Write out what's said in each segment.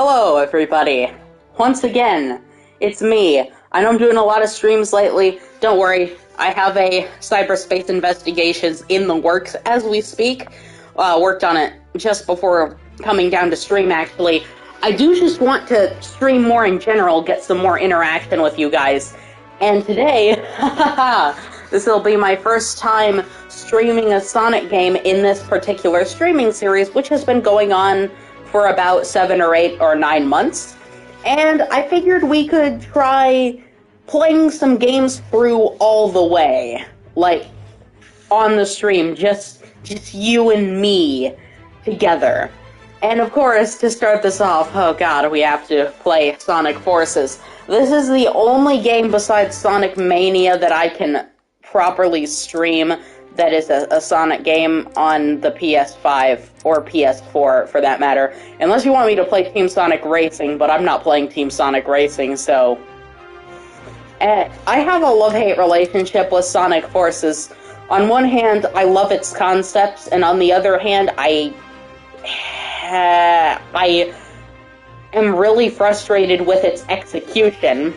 Hello, everybody. Once again, it's me. I know I'm doing a lot of streams lately. Don't worry, I have a cyberspace investigations in the works as we speak. Worked on it just before coming down to stream, actually. I do just want to stream more in general, get some more interaction with you guys. And today, this will be my first time streaming a Sonic game in this particular streaming series, which has been going on for about 7 or 8 or 9 months. And I figured we could try playing some games through all the way. Like, on the stream, just you and me together. And of course, to start this off, oh god, we have to play Sonic Forces. This is the only game besides Sonic Mania that I can properly stream that is a Sonic game on the PS5 or PS4 for that matter. Unless you want me to play Team Sonic Racing, but I'm not playing Team Sonic Racing, so... I have a love-hate relationship with Sonic Forces. On one hand, I love its concepts, and on the other hand, I am really frustrated with its execution.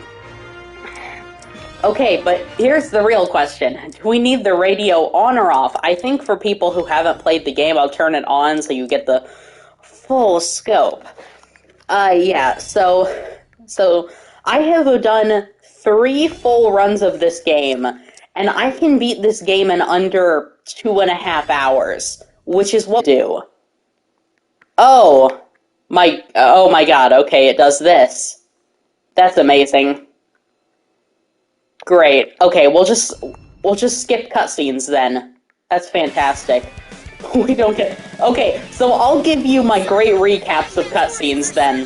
Okay, but here's the real question. Do we need the radio on or off? I think for people who haven't played the game, I'll turn it on so you get the full scope. Yeah, so I have done 3 full runs of this game, and I can beat this game in under 2.5 hours, which is what I do. Oh my god, okay, it does this. That's amazing. Great. Okay, we'll just skip cutscenes then. That's fantastic. We don't get... Okay, so I'll give you my great recaps of cutscenes then.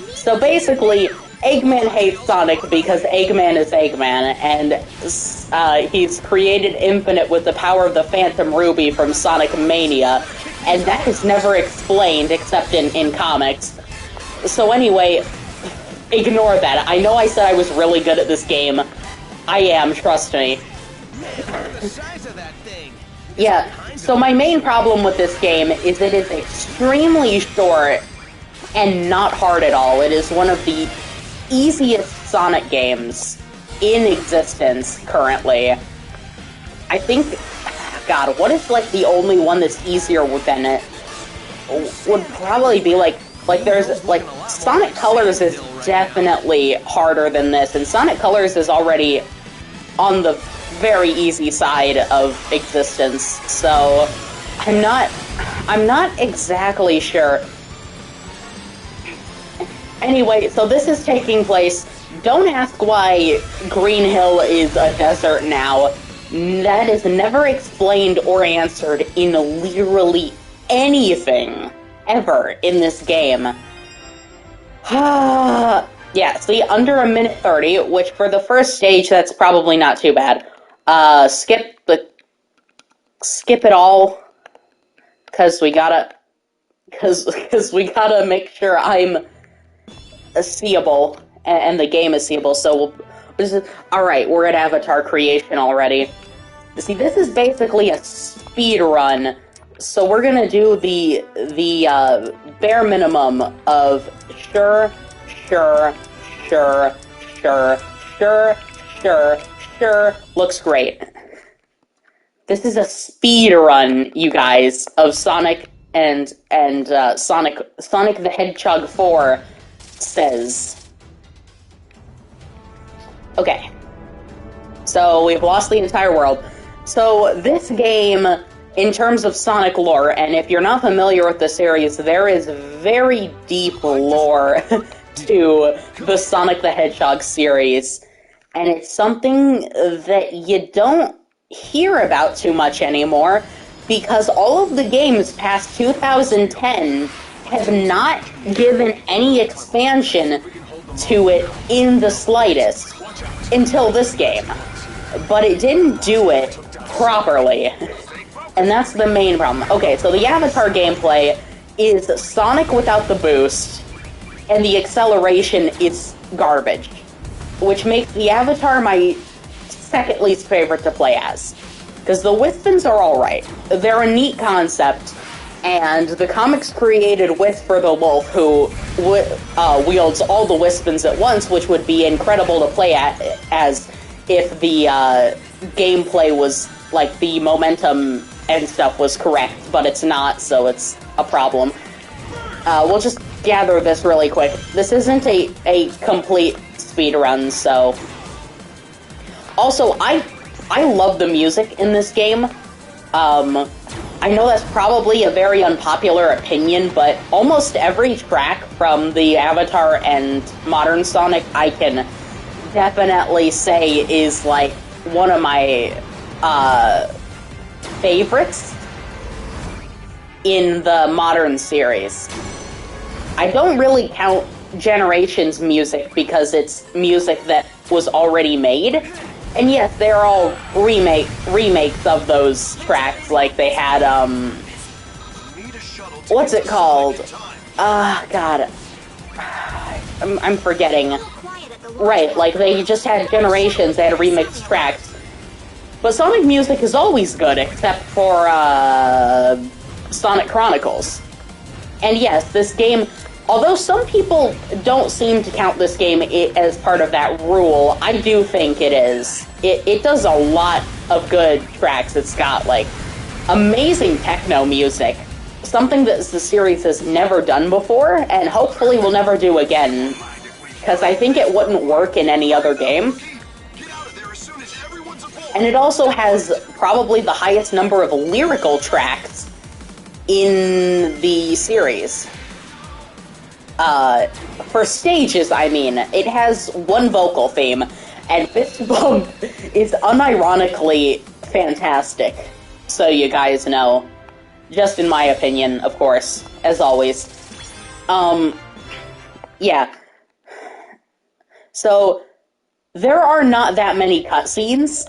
So basically, Eggman hates Sonic because Eggman is Eggman, and he's created Infinite with the power of the Phantom Ruby from Sonic Mania, and that is never explained except in comics. So anyway... Ignore that. I know I said I was really good at this game. I am, trust me. Yeah, so my main problem with this game is it is extremely short and not hard at all. It is one of the easiest Sonic games in existence currently. I think... God, what is, like, the only one that's easier than it? Would probably be, like, there's, like, Sonic Colors is definitely harder than this, and Sonic Colors is already on the very easy side of existence, so I'm not exactly sure. Anyway, so this is taking place, don't ask why Green Hill is a desert now. That is never explained or answered in literally anything ever in this game. Yeah, see, under 1:30, which for the first stage, that's probably not too bad. Skip it all, cause we gotta make sure I'm seeable, and the game is seeable, so alright, we're at avatar creation already. See, this is basically a speed run. So we're gonna do the bare minimum of sure, looks great. This is a speed run, you guys, of Sonic and Sonic the Hedgehog 4 says. Okay. So we've lost the entire world. So this game, in terms of Sonic lore, and if you're not familiar with the series, there is very deep lore to the Sonic the Hedgehog series, and it's something that you don't hear about too much anymore, because all of the games past 2010 have not given any expansion to it in the slightest, until this game. But it didn't do it properly. And that's the main problem. Okay, so the Avatar gameplay is Sonic without the boost, and the acceleration is garbage, which makes the Avatar my second least favorite to play as. Because the Wispins are alright. They're a neat concept, And the comics created Whisper the Wolf, who wields all the Wispins at once, which would be incredible to play as if the gameplay was, like, the momentum and stuff was correct, but it's not, so it's a problem. We'll just gather this really quick. This isn't a complete speedrun, so... Also, I love the music in this game. I know that's probably a very unpopular opinion, but almost every track from the Avatar and Modern Sonic I can definitely say is, like, one of my favorites in the Modern series. I don't really count Generations music because it's music that was already made. And yes, they're all remakes of those tracks, like they had, what's it called? God. I'm forgetting. Right, like they just had Generations, they had remixed tracks. But Sonic music is always good, except for, Sonic Chronicles. And yes, this game, although some people don't seem to count this game as part of that rule, I do think it is. It does a lot of good tracks. It's got, like, amazing techno music. Something that the series has never done before, and hopefully will never do again. Because I think it wouldn't work in any other game. And it also has probably the highest number of lyrical tracks in the series. For stages, I mean. It has one vocal theme, and Fist Bump is unironically fantastic. So you guys know. Just in my opinion, of course, as always. Yeah. So, there are not that many cutscenes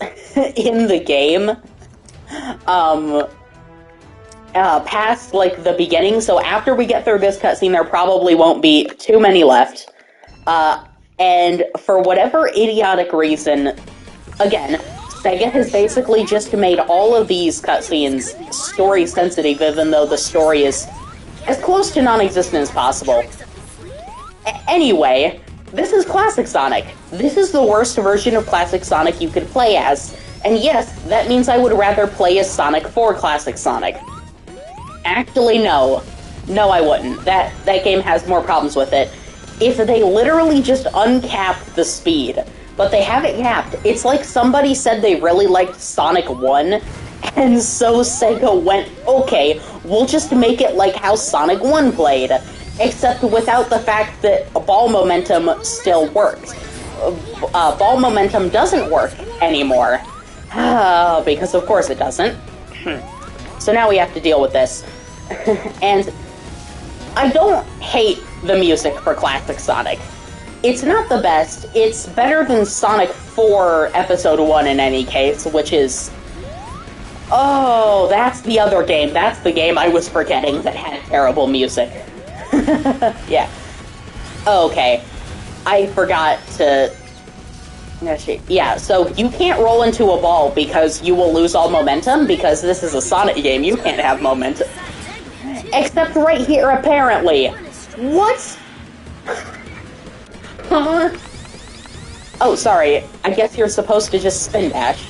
in the game. Past, like, the beginning, so after we get through this cutscene, there probably won't be too many left. And for whatever idiotic reason, again, Sega has basically just made all of these cutscenes story-sensitive, even though the story is as close to non-existent as possible. Anyway, this is Classic Sonic. This is the worst version of Classic Sonic you could play as. And yes, that means I would rather play as Sonic for Classic Sonic. Actually, no. No, I wouldn't. That game has more problems with it. If they literally just uncapped the speed, but they haven't capped. It's like somebody said they really liked Sonic 1, and so Sega went, okay, we'll just make it like how Sonic 1 played, except without the fact that ball momentum still works. Ball momentum doesn't work anymore. Because of course it doesn't. So now we have to deal with this. And I don't hate the music for Classic Sonic. It's not the best. It's better than Sonic 4 Episode 1 in any case, which is... Oh, that's the other game. That's the game I was forgetting that had terrible music. Yeah. Okay. I forgot to... Yeah, so you can't roll into a ball because you will lose all momentum, because this is a Sonic game. You can't have momentum. Except right here, apparently. What? Huh? Oh, sorry. I guess you're supposed to just spin dash.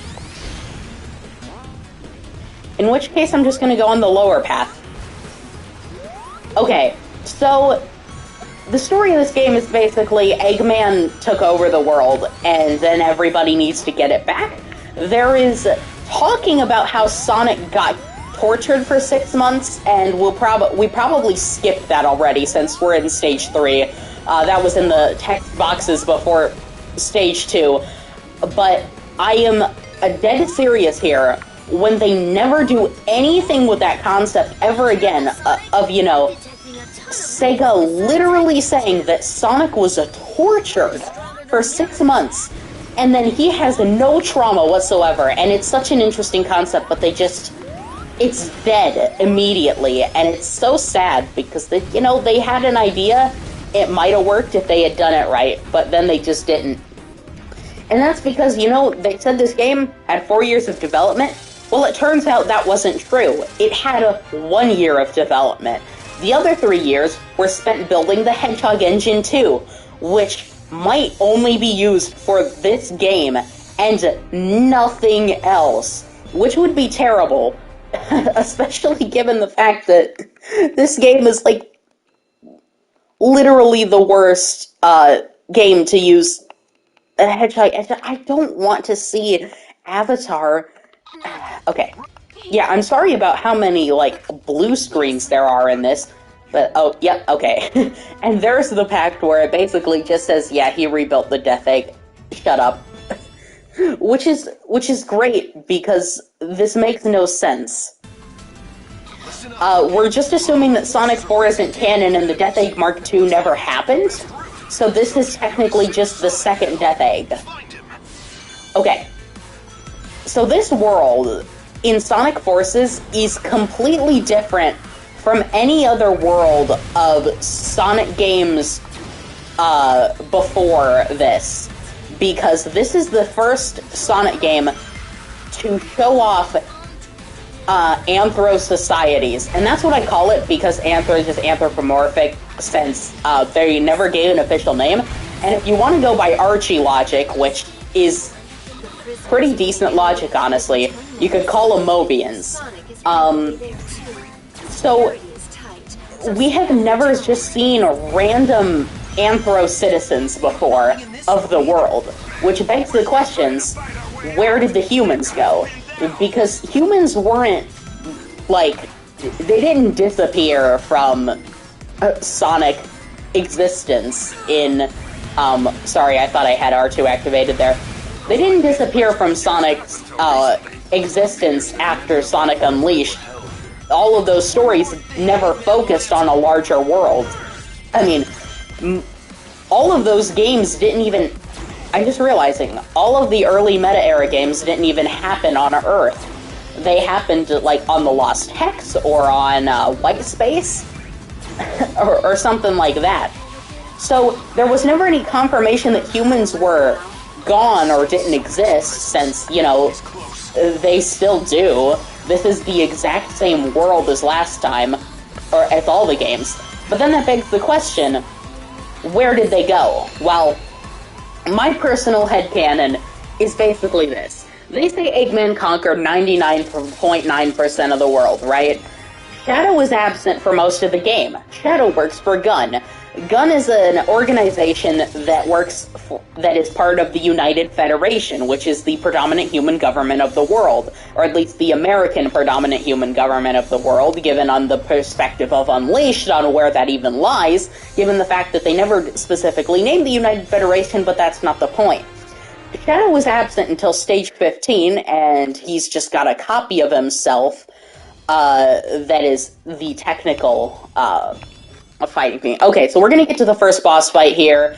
In which case, I'm just gonna go on the lower path. Okay, so... the story of this game is basically Eggman took over the world, and then everybody needs to get it back. There is talking about how Sonic got tortured for 6 months, and we probably skipped that already since we're in Stage 3. That was in the text boxes before Stage 2. But I am dead serious here. When they never do anything with that concept ever again, of, you know, Sega literally saying that Sonic was tortured for 6 months, and then he has no trauma whatsoever, and it's such an interesting concept, but they just... it's dead immediately, and it's so sad, because, they, you know, they had an idea. It might have worked if they had done it right, but then they just didn't. And that's because, you know, they said this game had 4 years of development. Well, it turns out that wasn't true. It had 1 year of development. The other 3 years were spent building the Hedgehog Engine 2, which might only be used for this game and nothing else, which would be terrible, especially given the fact that this game is, like, literally the worst game to use a hedgehog. I don't want to see Avatar. Okay. Yeah, I'm sorry about how many, like, blue screens there are in this, but, oh, yep, okay. And there's the pact where it basically just says, yeah, he rebuilt the Death Egg. Shut up. Which is great, because this makes no sense. We're just assuming that Sonic 4 isn't canon and the Death Egg Mark II never happened, so this is technically just the second Death Egg. Okay. So this world in Sonic Forces is completely different from any other world of Sonic games before this, because this is the first Sonic game to show off anthro societies, and that's what I call it because anthro is just anthropomorphic since they never gave an official name. And if you want to go by Archie logic, which is pretty decent logic, honestly, you could call them Mobians. So we have never just seen random anthro citizens before of the world, which begs the questions, where did the humans go? Because humans weren't, like, they didn't disappear from Sonic existence in, sorry, I thought I had R2 activated there. They didn't disappear from Sonic's existence after Sonic Unleashed. All of those stories never focused on a larger world. I mean, all of those games didn't even... I'm just realizing, all of the early Meta-era games didn't even happen on Earth. They happened, like, on the Lost Hex, or on White Space, or something like that. So, there was never any confirmation that humans were gone or didn't exist, since, you know, they still do. This is the exact same world as last time, or as all the games. But then that begs the question, where did they go? Well, my personal headcanon is basically this. They say Eggman conquered 99.9% of the world, right? Shadow is absent for most of the game. Shadow works for Gun. Gun is an organization that is part of the United Federation, which is the predominant human government of the world, or at least the American predominant human government of the world, given on the perspective of Unleashed on where that even lies, given the fact that they never specifically named the United Federation, but that's not the point. Shadow was absent until Stage 15, and he's just got a copy of himself that is the technical fighting thing. Okay, so we're gonna get to the first boss fight here,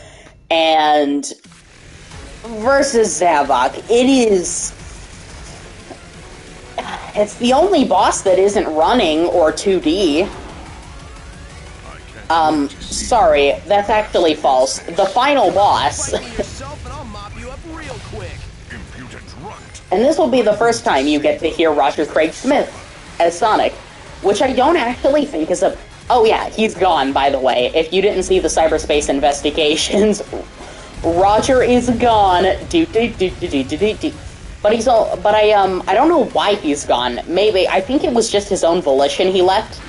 and versus Zavok. It's the only boss that isn't running or 2D. Sorry, that's actually false. The final boss. And this will be the first time you get to hear Roger Craig Smith as Sonic, which I don't actually think is a... Oh yeah, he's gone, by the way. If you didn't see the cyberspace investigations, Roger is gone. But he's all... But I don't know why he's gone. Maybe, I think it was just his own volition he left.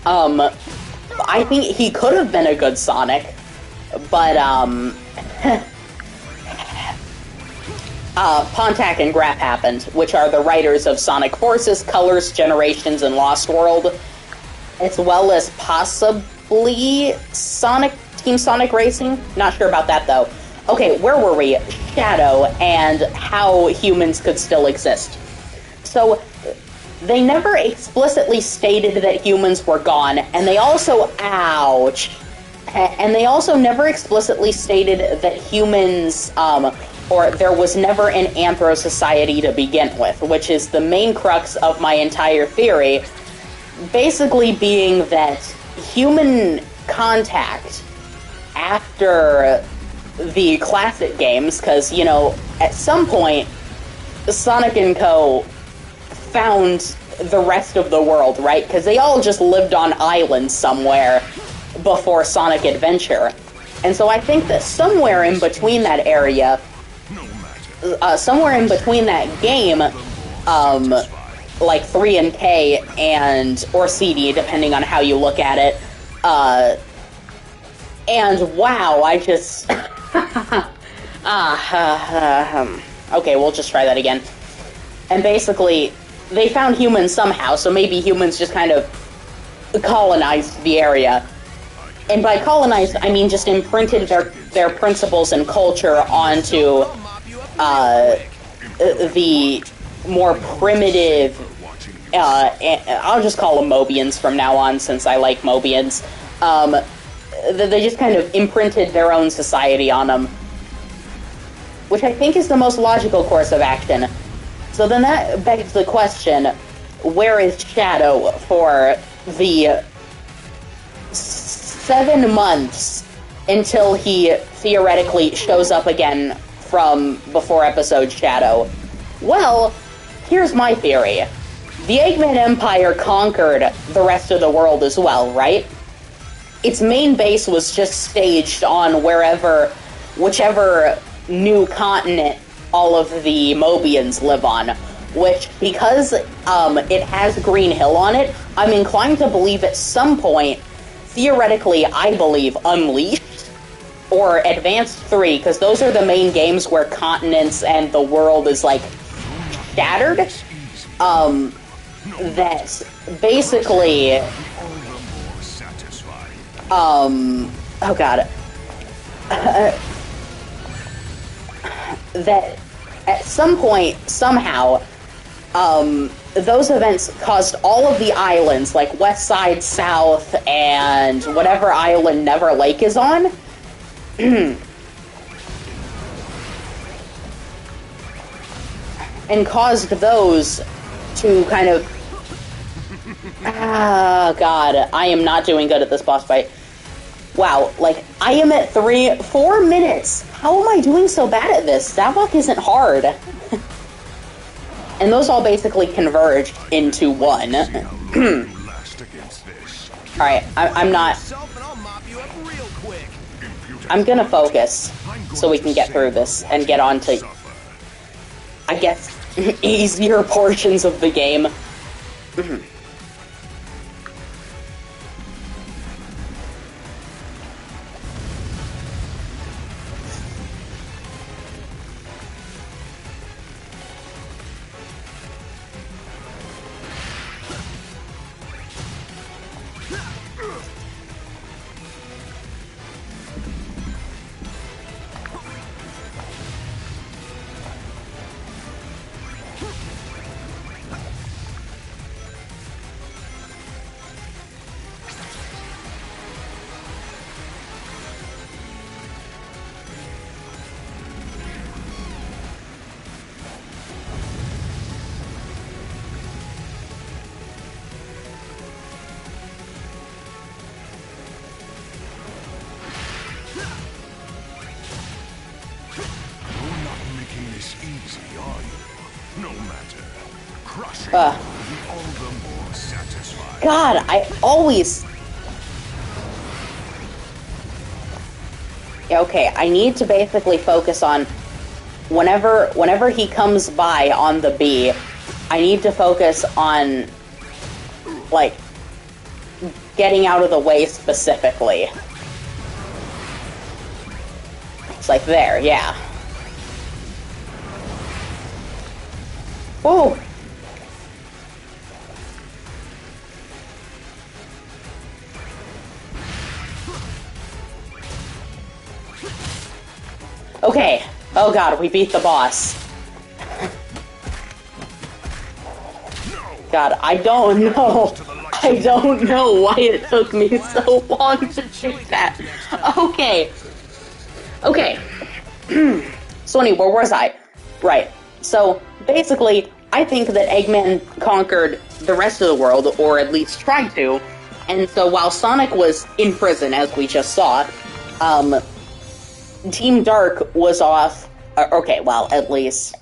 I think he could have been a good Sonic, but, Pontac and Grapp happened, which are the writers of Sonic Forces, Colors, Generations, and Lost World, as well as possibly Team Sonic Racing? Not sure about that, though. Okay, where were we? Shadow, and how humans could still exist. So, they never explicitly stated that humans were gone, and they also... Ouch! And they also never explicitly stated that humans, or there was never an Anthro society to begin with, which is the main crux of my entire theory, basically being that human contact after the classic games, because, you know, at some point, Sonic and Co. found the rest of the world, right? Because they all just lived on islands somewhere before Sonic Adventure. And so I think that somewhere in between that area, somewhere in between that game, like 3 and K or CD, depending on how you look at it, and wow, I just... okay, we'll just try that again. And basically, they found humans somehow, so maybe humans just kind of colonized the area. And by colonized, I mean just imprinted their principles and culture onto the more primitive, I'll just call them Mobians from now on, since I like Mobians. They just kind of imprinted their own society on them, which I think is the most logical course of action. So then that begs the question, where is Shadow for the 7 months until he theoretically shows up again from before episode Shadow? Well, here's my theory. The Eggman Empire conquered the rest of the world as well, right? Its main base was just staged on whichever new continent all of the Mobians live on, which, because it has Green Hill on it, I'm inclined to believe at some point, theoretically, I believe, Unleashed or Advanced 3, because those are the main games where continents and the world is, like, shattered, that basically, oh god, that at some point, somehow, those events caused all of the islands, like West Side, South, and whatever island Never Lake is on, and caused those to kind of... God, I am not doing good at this boss fight. Wow, like, I am at 4 minutes. How am I doing so bad at this? Zavok isn't hard. And those all basically converged into one. Alright, I'm not... I'm gonna focus so we can get through this and get on to, I guess, easier portions of the game. God, I always... Yeah, okay, I need to basically focus on whenever he comes by on the B, I need to focus on, like, getting out of the way specifically. It's like there, yeah. Whoa! Okay. Oh god, we beat the boss. God, I don't know. I don't know why it took me so long to do that. Okay. Okay. So anyway, where was I? Right. So, basically, I think that Eggman conquered the rest of the world, or at least tried to, and so while Sonic was in prison, as we just saw, Team Dark was off, okay, well, at least,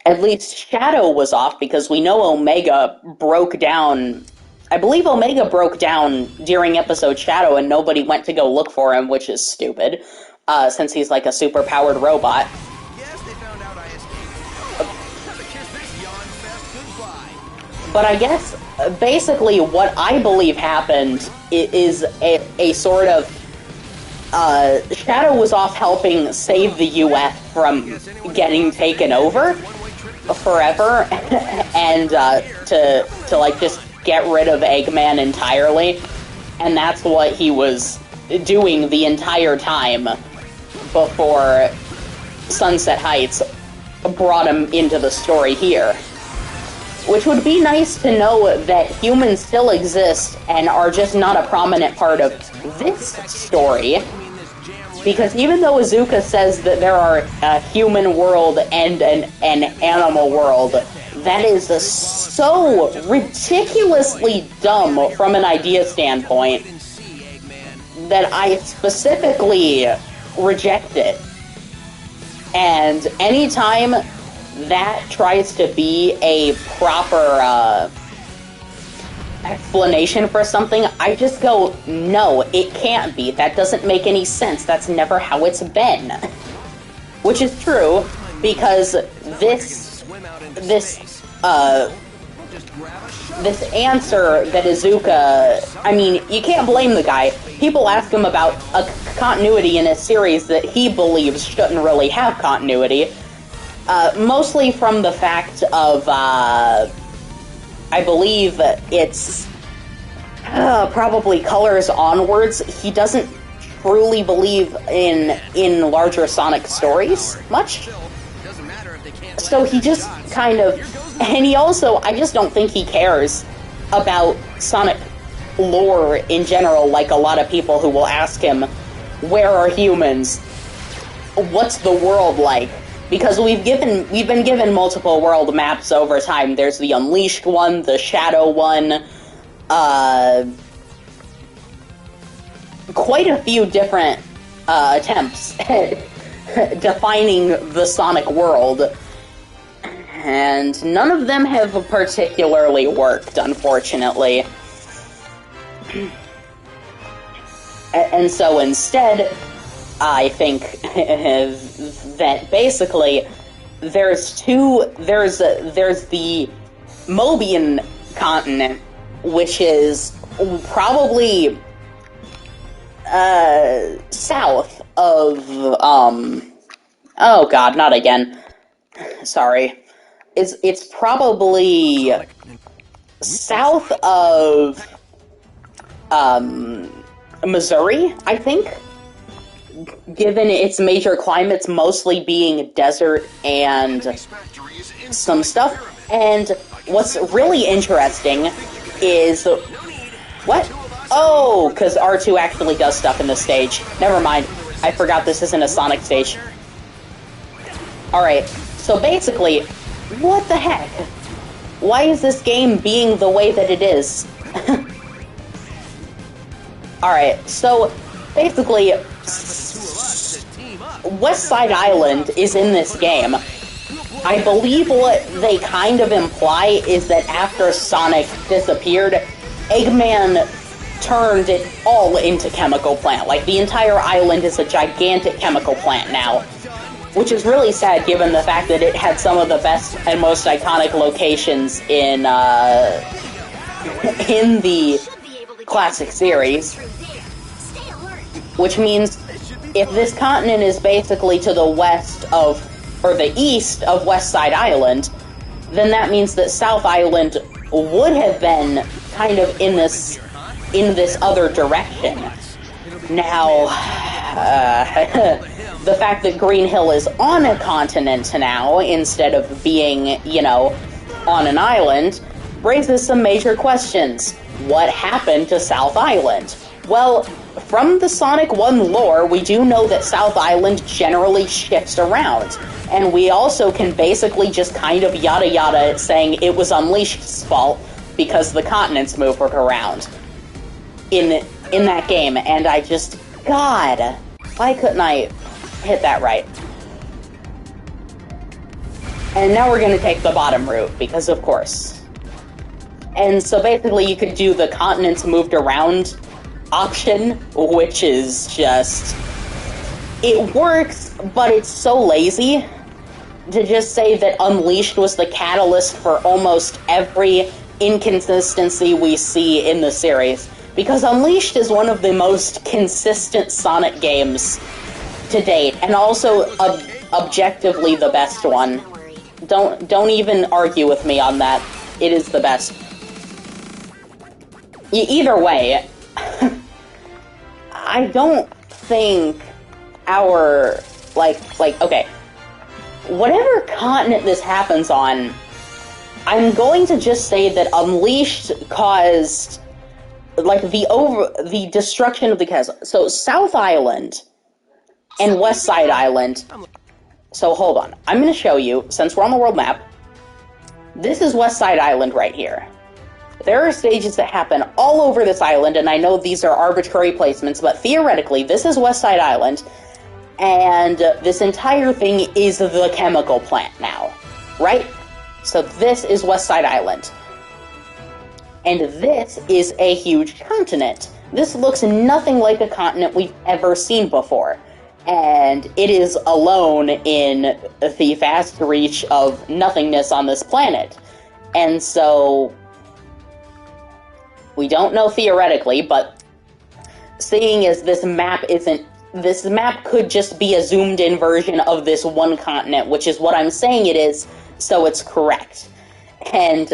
at least Shadow was off, because we know Omega broke down. I believe Omega broke down during episode Shadow, and nobody went to go look for him, which is stupid, since he's like a super-powered robot. Yes, they found out I escaped. But I guess, basically, what I believe happened is a sort of, Shadow was off helping save the U.S. from getting taken over forever, and, to like, just get rid of Eggman entirely, and that's what he was doing the entire time before Sunset Heights brought him into the story here. Which would be nice to know that humans still exist and are just not a prominent part of this story. Because even though Iizuka says that there are a human world and an animal world, that is so ridiculously dumb from an idea standpoint that I specifically reject it. And anytime that tries to be a proper explanation for something, I just go, no, it can't be. That doesn't make any sense. That's never how it's been. Which is true, because this answer that Iizuka, I mean, you can't blame the guy. People ask him about a continuity in a series that he believes shouldn't really have continuity. Mostly from the fact of, I believe it's probably Colors onwards. He doesn't truly believe in larger Sonic stories much. So he just kind of, and he also, I just don't think he cares about Sonic lore in general, like a lot of people who will ask him, where are humans? What's the world like? Because we've been given multiple world maps over time. There's the Unleashed one, the Shadow one, quite a few different attempts at defining the Sonic world. And none of them have particularly worked, unfortunately. And so instead, I think that basically there's the Mobian continent, which is probably south of oh god, not again. Sorry. It's probably south of Missouri, I think, given its major climates mostly being desert and some stuff. And what's really interesting is... What? Oh, because R2 actually does stuff in this stage. Never mind. I forgot this isn't a Sonic stage. Alright, so basically, what the heck? Why is this game being the way that it is? Alright, so basically, West Side Island is in this game. I believe what they kind of imply is that after Sonic disappeared, Eggman turned it all into chemical plant. Like, the entire island is a gigantic chemical plant now. Which is really sad given the fact that it had some of the best and most iconic locations in the classic series. Which means if this continent is basically to the west of, or the east of West Side Island, then that means that South Island would have been kind of in this other direction. Now, the fact that Green Hill is on a continent now, instead of being, you know, on an island, raises some major questions. What happened to South Island? Well, from the Sonic 1 lore, we do know that South Island generally shifts around. And we also can basically just kind of yada yada saying it was Unleashed's fault because the continents moved around in that game. And I just... God, why couldn't I hit that right? And now we're going to take the bottom route, because of course. And so basically you could do the continents moved around option, which is just... It works, but it's so lazy to just say that Unleashed was the catalyst for almost every inconsistency we see in the series. Because Unleashed is one of the most consistent Sonic games to date, and also objectively the best one. Don't even argue with me on that. It is the best. Either way, I don't think our, okay, whatever continent this happens on, I'm going to just say that Unleashed caused, the destruction of the castle. So, South Island and West Side Island. So, hold on. I'm going to show you, since we're on the world map, this is West Side Island right here. There are stages that happen all over this island, and I know these are arbitrary placements, but theoretically, this is West Side Island, and this entire thing is the chemical plant now, right? So this is West Side Island. And this is a huge continent. This looks nothing like a continent we've ever seen before. And it is alone in the vast reach of nothingness on this planet. And so... we don't know theoretically, but seeing as this map could just be a zoomed-in version of this one continent, which is what I'm saying it is, so it's correct. And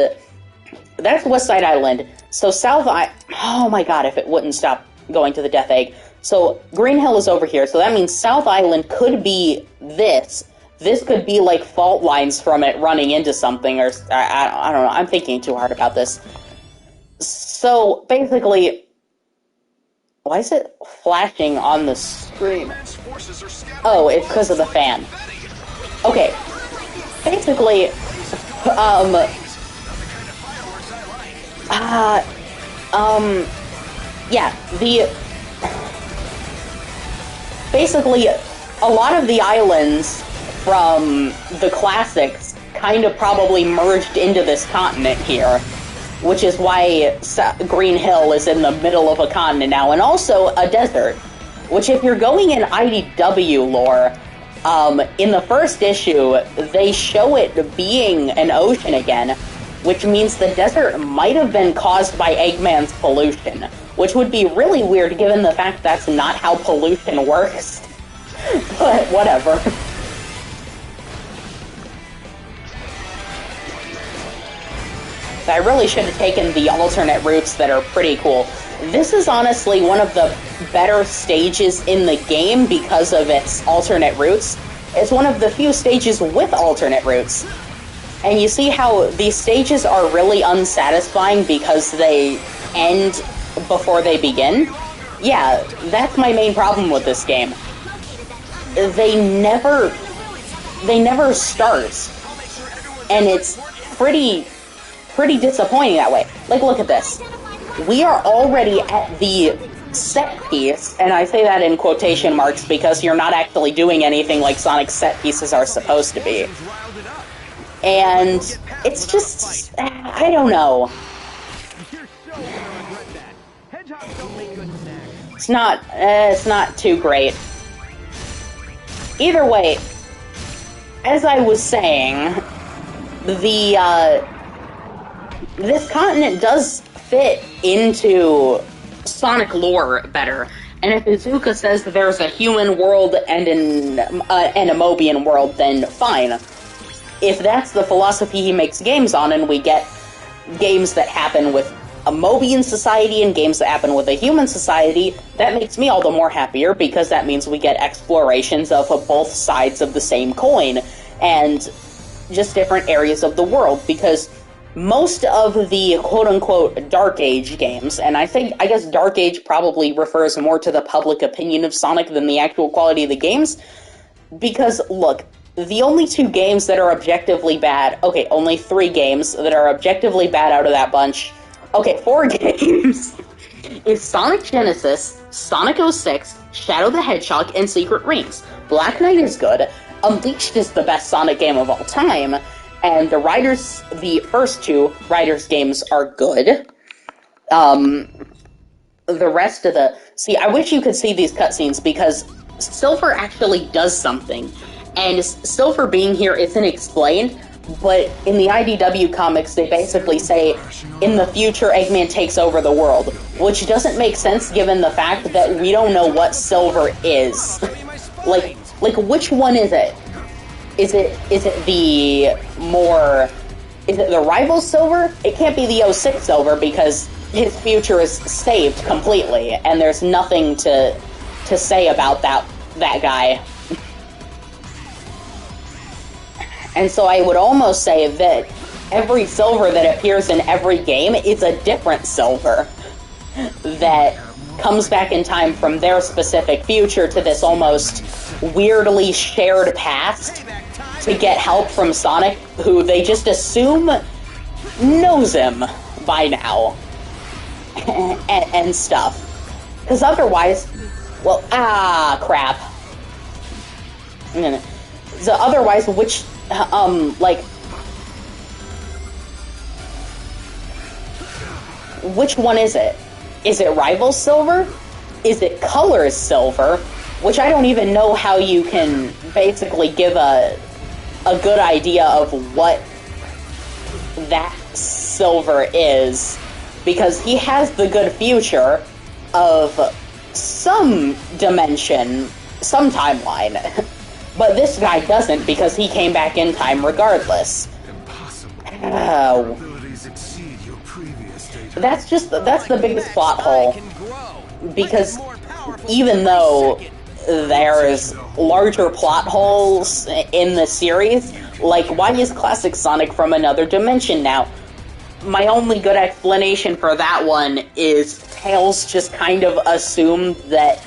that's West Side Island. So oh my god, if it wouldn't stop going to the Death Egg. So Green Hill is over here, so that means South Island could be this. This could be like fault lines from it running into something, or I don't know, I'm thinking too hard about this. So, basically, why is it flashing on the screen? Oh, it's because of the fan. Okay, basically, yeah, basically, a lot of the islands from the classics kind of probably merged into this continent here, which is why Green Hill is in the middle of a continent now, and also a desert, which if you're going in IDW lore, in the first issue, they show it being an ocean again, which means the desert might have been caused by Eggman's pollution, which would be really weird given the fact that's not how pollution works. But whatever. I really should have taken the alternate routes that are pretty cool. This is honestly one of the better stages in the game because of its alternate routes. It's one of the few stages with alternate routes. And you see how these stages are really unsatisfying because they end before they begin? Yeah, that's my main problem with this game. They never start. And it's pretty disappointing that way. Like, look at this. We are already at the set piece, and I say that in quotation marks because you're not actually doing anything like Sonic's set pieces are supposed to be. And it's just, I don't know. It's not too great. Either way, as I was saying, this continent does fit into Sonic lore better. And if Izuka says that there's a human world and a Mobian world, then fine. If that's the philosophy he makes games on, and we get games that happen with a Mobian society and games that happen with a human society, that makes me all the more happier, because that means we get explorations of both sides of the same coin, and just different areas of the world, because most of the quote-unquote Dark Age games, and I guess Dark Age probably refers more to the public opinion of Sonic than the actual quality of the games, because, look, the only two games that are objectively bad, okay, only 3 games that are objectively bad out of that bunch, okay, 4 games, is Sonic Genesis, Sonic 06, Shadow the Hedgehog, and Secret Rings. Black Knight is good, Unleashed is the best Sonic game of all time, and the first two Riders games are good. The rest of see, I wish you could see these cutscenes, because Silver actually does something, and Silver being here isn't explained, but in the IDW comics, they basically say, in the future, Eggman takes over the world, which doesn't make sense given the fact that we don't know what Silver is. like, which one is it? Is it the rival Silver? It can't be the 06 Silver, because his future is saved completely, and there's nothing to say about that guy. And so I would almost say that every Silver that appears in every game is a different Silver that comes back in time from their specific future to this almost weirdly shared past to get help from Sonic, who they just assume knows him by now. and stuff. Because otherwise, well, crap. So otherwise, which, which one is it? Is it Rival Silver? Is it Colors Silver? Which I don't even know how you can basically give a good idea of what that Silver is. Because he has the good future of some dimension, some timeline. But this guy doesn't, because he came back in time regardless. Impossible. That's the biggest plot hole. Because even though there's larger plot holes in the series, like, why is Classic Sonic from another dimension now? My only good explanation for that one is Tails just kind of assumed that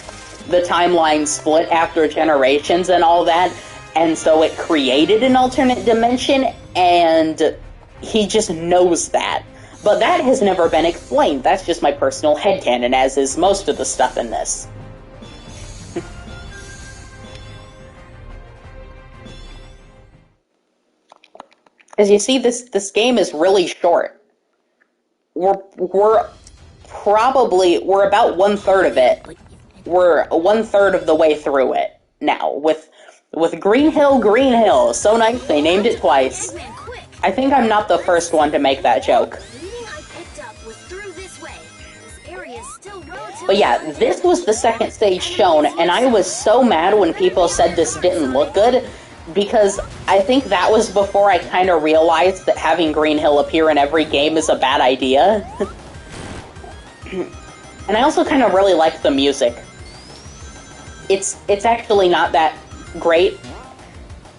the timeline split after generations and all that, and so it created an alternate dimension, and he just knows that. But that has never been explained. That's just my personal headcanon, as is most of the stuff in this. As you see, this game is really short. We're about 1/3 of it. We're 1/3 of the way through it now with Green Hill. So nice, they named it twice. I think I'm not the first one to make that joke. But yeah, this was the second stage shown, and I was so mad when people said this didn't look good, because I think that was before I kind of realized that having Green Hill appear in every game is a bad idea. And I also kind of really like the music. It's actually not that great.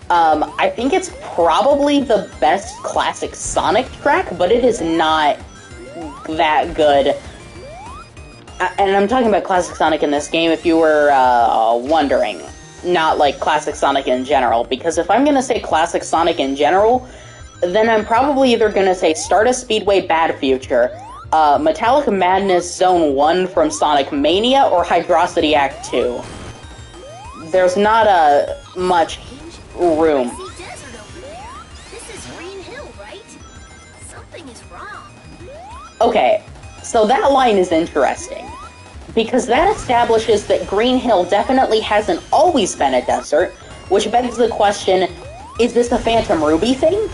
I think it's probably the best classic Sonic track, but it is not that good. And I'm talking about classic Sonic in this game, if you were wondering. Not like classic Sonic in general, because if I'm going to say classic Sonic in general, then I'm probably either going to say Stardust Speedway Bad Future, Metallic Madness Zone 1 from Sonic Mania, or Hydrocity Act 2. There's not much room. Okay, so that line is interesting, because that establishes that Green Hill definitely hasn't always been a desert, which begs the question, is this a Phantom Ruby thing?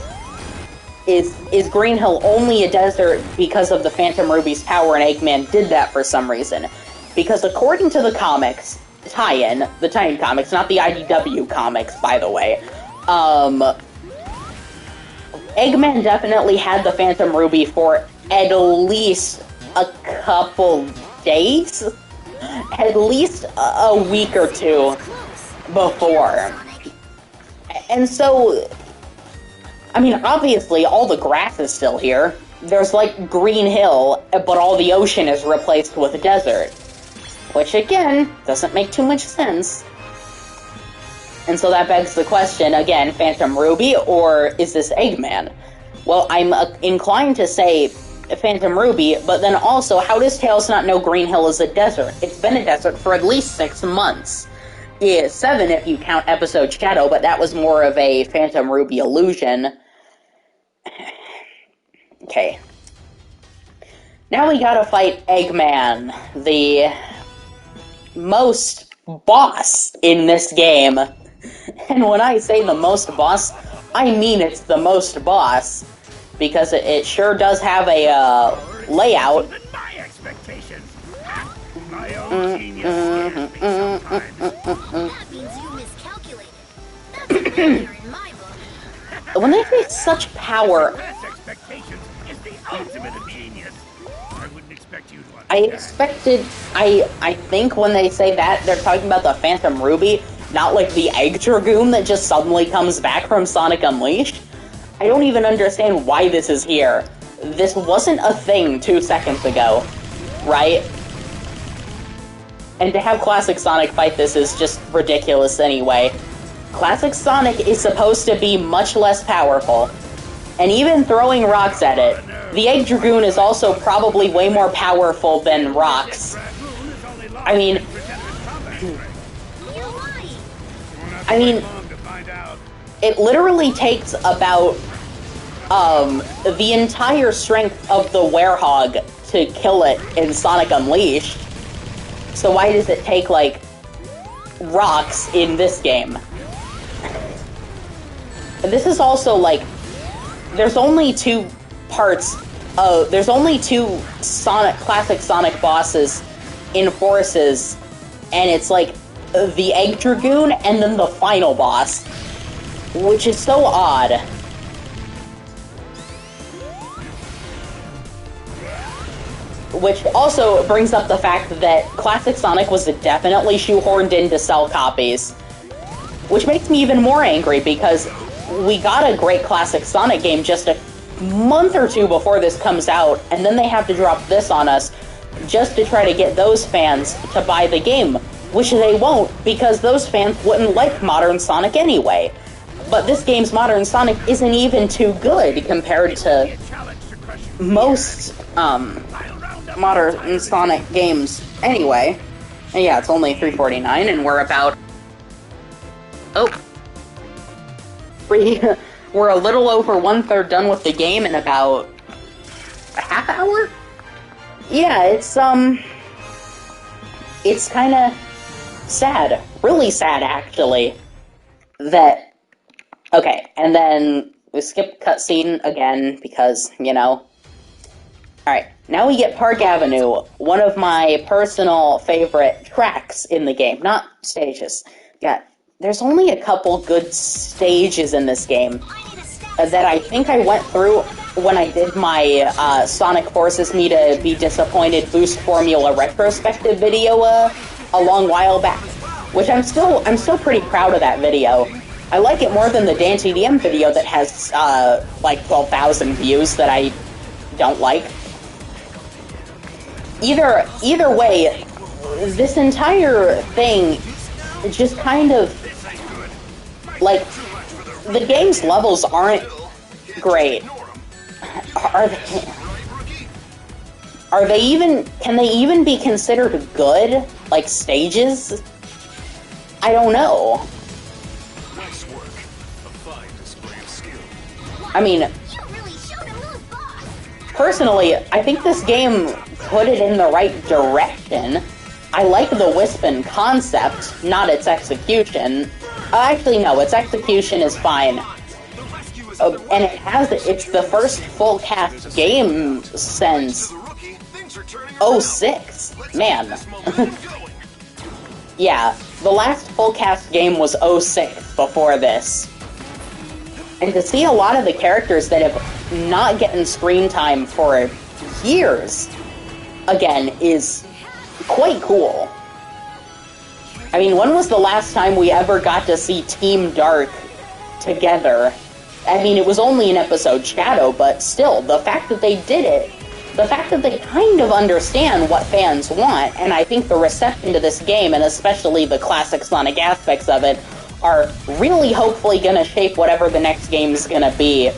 Is Green Hill only a desert because of the Phantom Ruby's power and Eggman did that for some reason? Because according to the comics, the tie-in comics, not the IDW comics, by the way, Eggman definitely had the Phantom Ruby for at least a couple days? At least a week or two before. And so, I mean, obviously, all the grass is still here. There's, like, Green Hill, but all the ocean is replaced with a desert. Which, again, doesn't make too much sense. And so that begs the question, again, Phantom Ruby, or is this Eggman? Well, I'm inclined to say Phantom Ruby, but then also, how does Tails not know Green Hill is a desert? It's been a desert for at least 6 months. Yeah, 7 if you count Episode Shadow, but that was more of a Phantom Ruby illusion. Okay. Now we gotta fight Eggman, the most boss in this game. And when I say the most boss, I mean it's the most boss. Because it sure does have a layout. My expectations. My own genius scares me sometimes. That means you miscalculated. That's a failure in my book. When they say such power, Less expectations is the ultimate of genius. I wouldn't expect you to I understand. expected, I think when they say that, they're talking about the Phantom Ruby, not like the Egg Dragoon that just suddenly comes back from Sonic Unleashed. I don't even understand why this is here. This wasn't a thing 2 seconds ago, right? And to have Classic Sonic fight this is just ridiculous anyway. Classic Sonic is supposed to be much less powerful, and even throwing rocks at it, the Egg Dragoon is also probably way more powerful than rocks. I mean, You're lying. It literally takes about, the entire strength of the Werehog to kill it in Sonic Unleashed. So why does it take, like, rocks in this game? This is also, like, there's only 2 parts of, there's only 2 classic Sonic bosses in Forces, and it's, like, the Egg Dragoon and then the final boss, which is so odd. Which also brings up the fact that Classic Sonic was definitely shoehorned in to sell copies. Which makes me even more angry, because we got a great Classic Sonic game just a month or 2 before this comes out, and then they have to drop this on us just to try to get those fans to buy the game. Which they won't, because those fans wouldn't like modern Sonic anyway. But this game's modern Sonic isn't even too good compared to most, modern Sonic games anyway. And yeah, it's only $3.49, and we're about... Oh. We're a little over 1/3 done with the game in about a half hour? Yeah, it's kinda sad. Really sad, actually. That... Okay, and then we skip cutscene again, because, you know... Alright, now we get Park Avenue, one of my personal favorite tracks in the game. Not stages. Yeah, there's only a couple good stages in this game that I think I went through when I did my Sonic Forces Me to Be Disappointed Boost Formula retrospective video a long while back. Which I'm still pretty proud of that video. I like it more than the Dan TDM video that has like 12,000 views that I don't like. Either way, this entire thing just kind of, like, the game's levels aren't great. Are they even, can they even be considered good? Like, stages? I don't know. Nice work. A fine display of skill. I mean, You really showed him who's boss. personally, I think this game put it in the right direction. I like the Wispin concept, not its execution. Actually, no, its execution is fine. And it's the first full cast game since '06. Man. Yeah, the last full cast game was '06 before this. And to see a lot of the characters that have not gotten screen time for years, again, is quite cool. I mean, when was the last time we ever got to see Team Dark together? I mean, it was only in Episode Shadow, but still, the fact that they did it, the fact that they kind of understand what fans want, and I think the reception to this game, and especially the classic Sonic aspects of it, are really hopefully gonna shape whatever the next game's gonna be.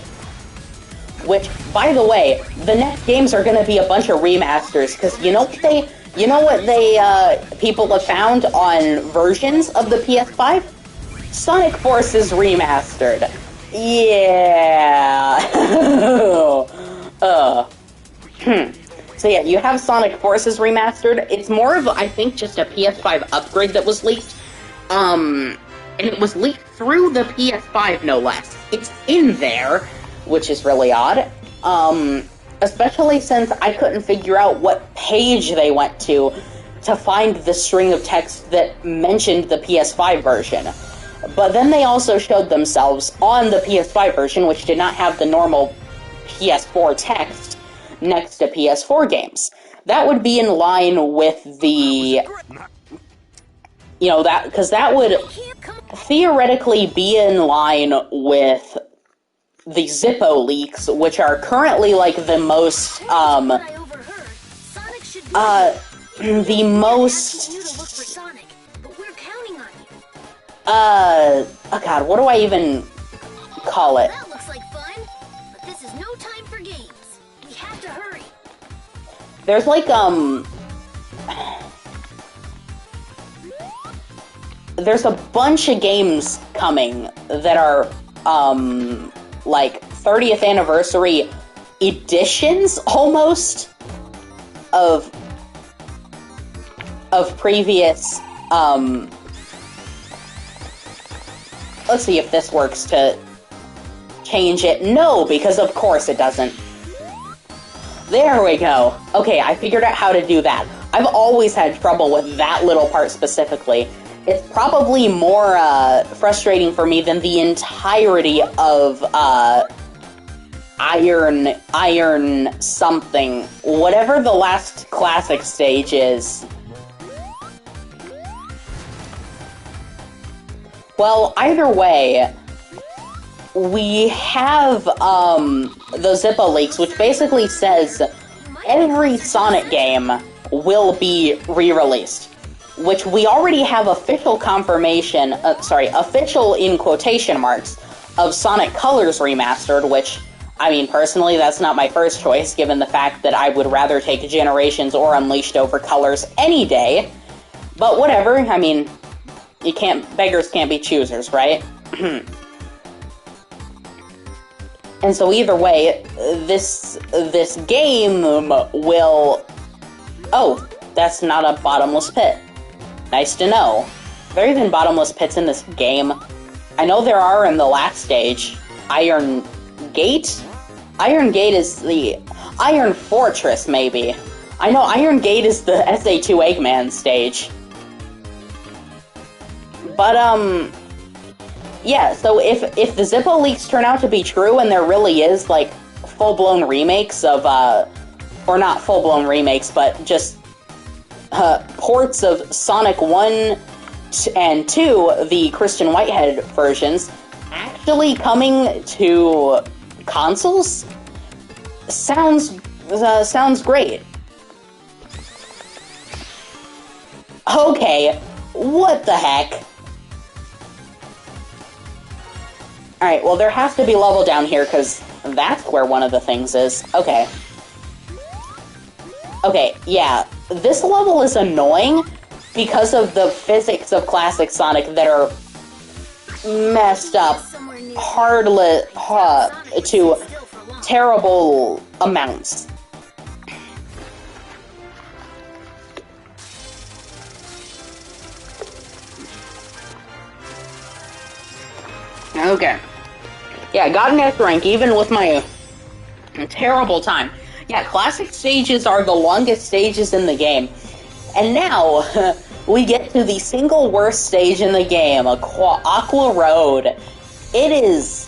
Which, by the way, the next games are gonna be a bunch of remasters, because you know You know what people have found on versions of the PS5? Sonic Forces Remastered. Yeah. So yeah, you have Sonic Forces Remastered. It's more of, I think, just a PS5 upgrade that was leaked. And it was leaked through the PS5, no less. It's in there, which is really odd. Especially since I couldn't figure out what page they went to find the string of text that mentioned the PS5 version. But then they also showed themselves on the PS5 version, which did not have the normal PS4 text next to PS4 games. That would be in line with the... You know, that... Because that would theoretically be in line with the Zippo leaks, which are currently, like, the most, the most... oh god, what do I even call it? That looks like fun, but this is no time for games. We have to hurry. There's like, there's a bunch of games coming that are, like, 30th anniversary editions, almost, of previous, let's see if this works to change it. No, because of course it doesn't. There we go. Okay, I figured out how to do that. I've always had trouble with that little part specifically. It's probably more frustrating for me than the entirety of Iron something. Whatever the last classic stage is. Well, either way, we have the Zippo leaks, which basically says every Sonic game will be re-released. Which we already have official confirmation, official in quotation marks, of Sonic Colors Remastered, which, I mean, personally, that's not my first choice, given the fact that I would rather take Generations or Unleashed over Colors any day. But whatever, I mean, beggars can't be choosers, right? And so either way, this game will... Oh, that's not a bottomless pit. Nice to know. There are even bottomless pits in this game. I know there are in the last stage. Iron Gate? Iron Gate is the... Iron Fortress, maybe. I know Iron Gate is the SA2 Eggman stage. But, yeah, so if the Zippo leaks turn out to be true and there really is, like, full-blown remakes of, or not full-blown remakes, but just ports of Sonic 1 and 2, the Christian Whitehead versions, actually coming to consoles, sounds great. Okay, what the heck? Alright, well there has to be level down here, because that's where one of the things is. Okay. Okay, yeah. This level is annoying because of the physics of classic Sonic that are messed up to terrible amounts. Okay. Yeah, got an S rank even with my terrible time. Yeah, classic stages are the longest stages in the game. And now, we get to the single worst stage in the game, Aqua Road. It is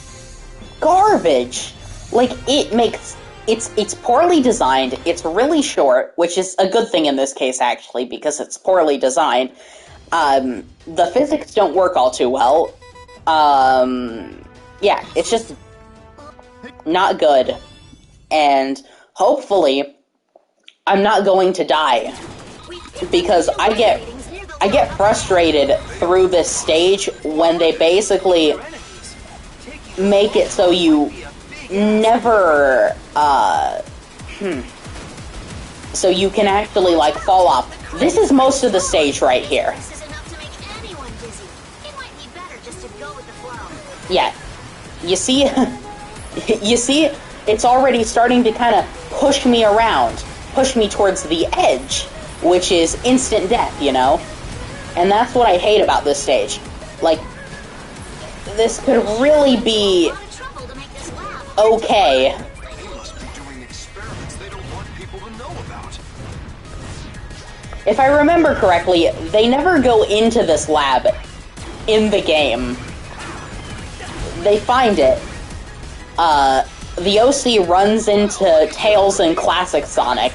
garbage. Like, it's poorly designed, it's really short, which is a good thing in this case, actually, because it's poorly designed. The physics don't work all too well. Yeah, it's just not good. And hopefully, I'm not going to die. Because I get frustrated through this stage when they basically make it so you never, so you can actually, like, fall off. This is most of the stage right here. This is enough to make anyone dizzy. It might be better just to go with the flow. Yeah. You see? You see? It's already starting to kind of push me around. Push me towards the edge, which is instant death, you know? And that's what I hate about this stage. Like, this could really be A lot of trouble to make this lab. okay. They must be doing experiments they don't want people to know about. If I remember correctly, they never go into this lab in the game. They find it. The OC runs into Tails and Classic Sonic,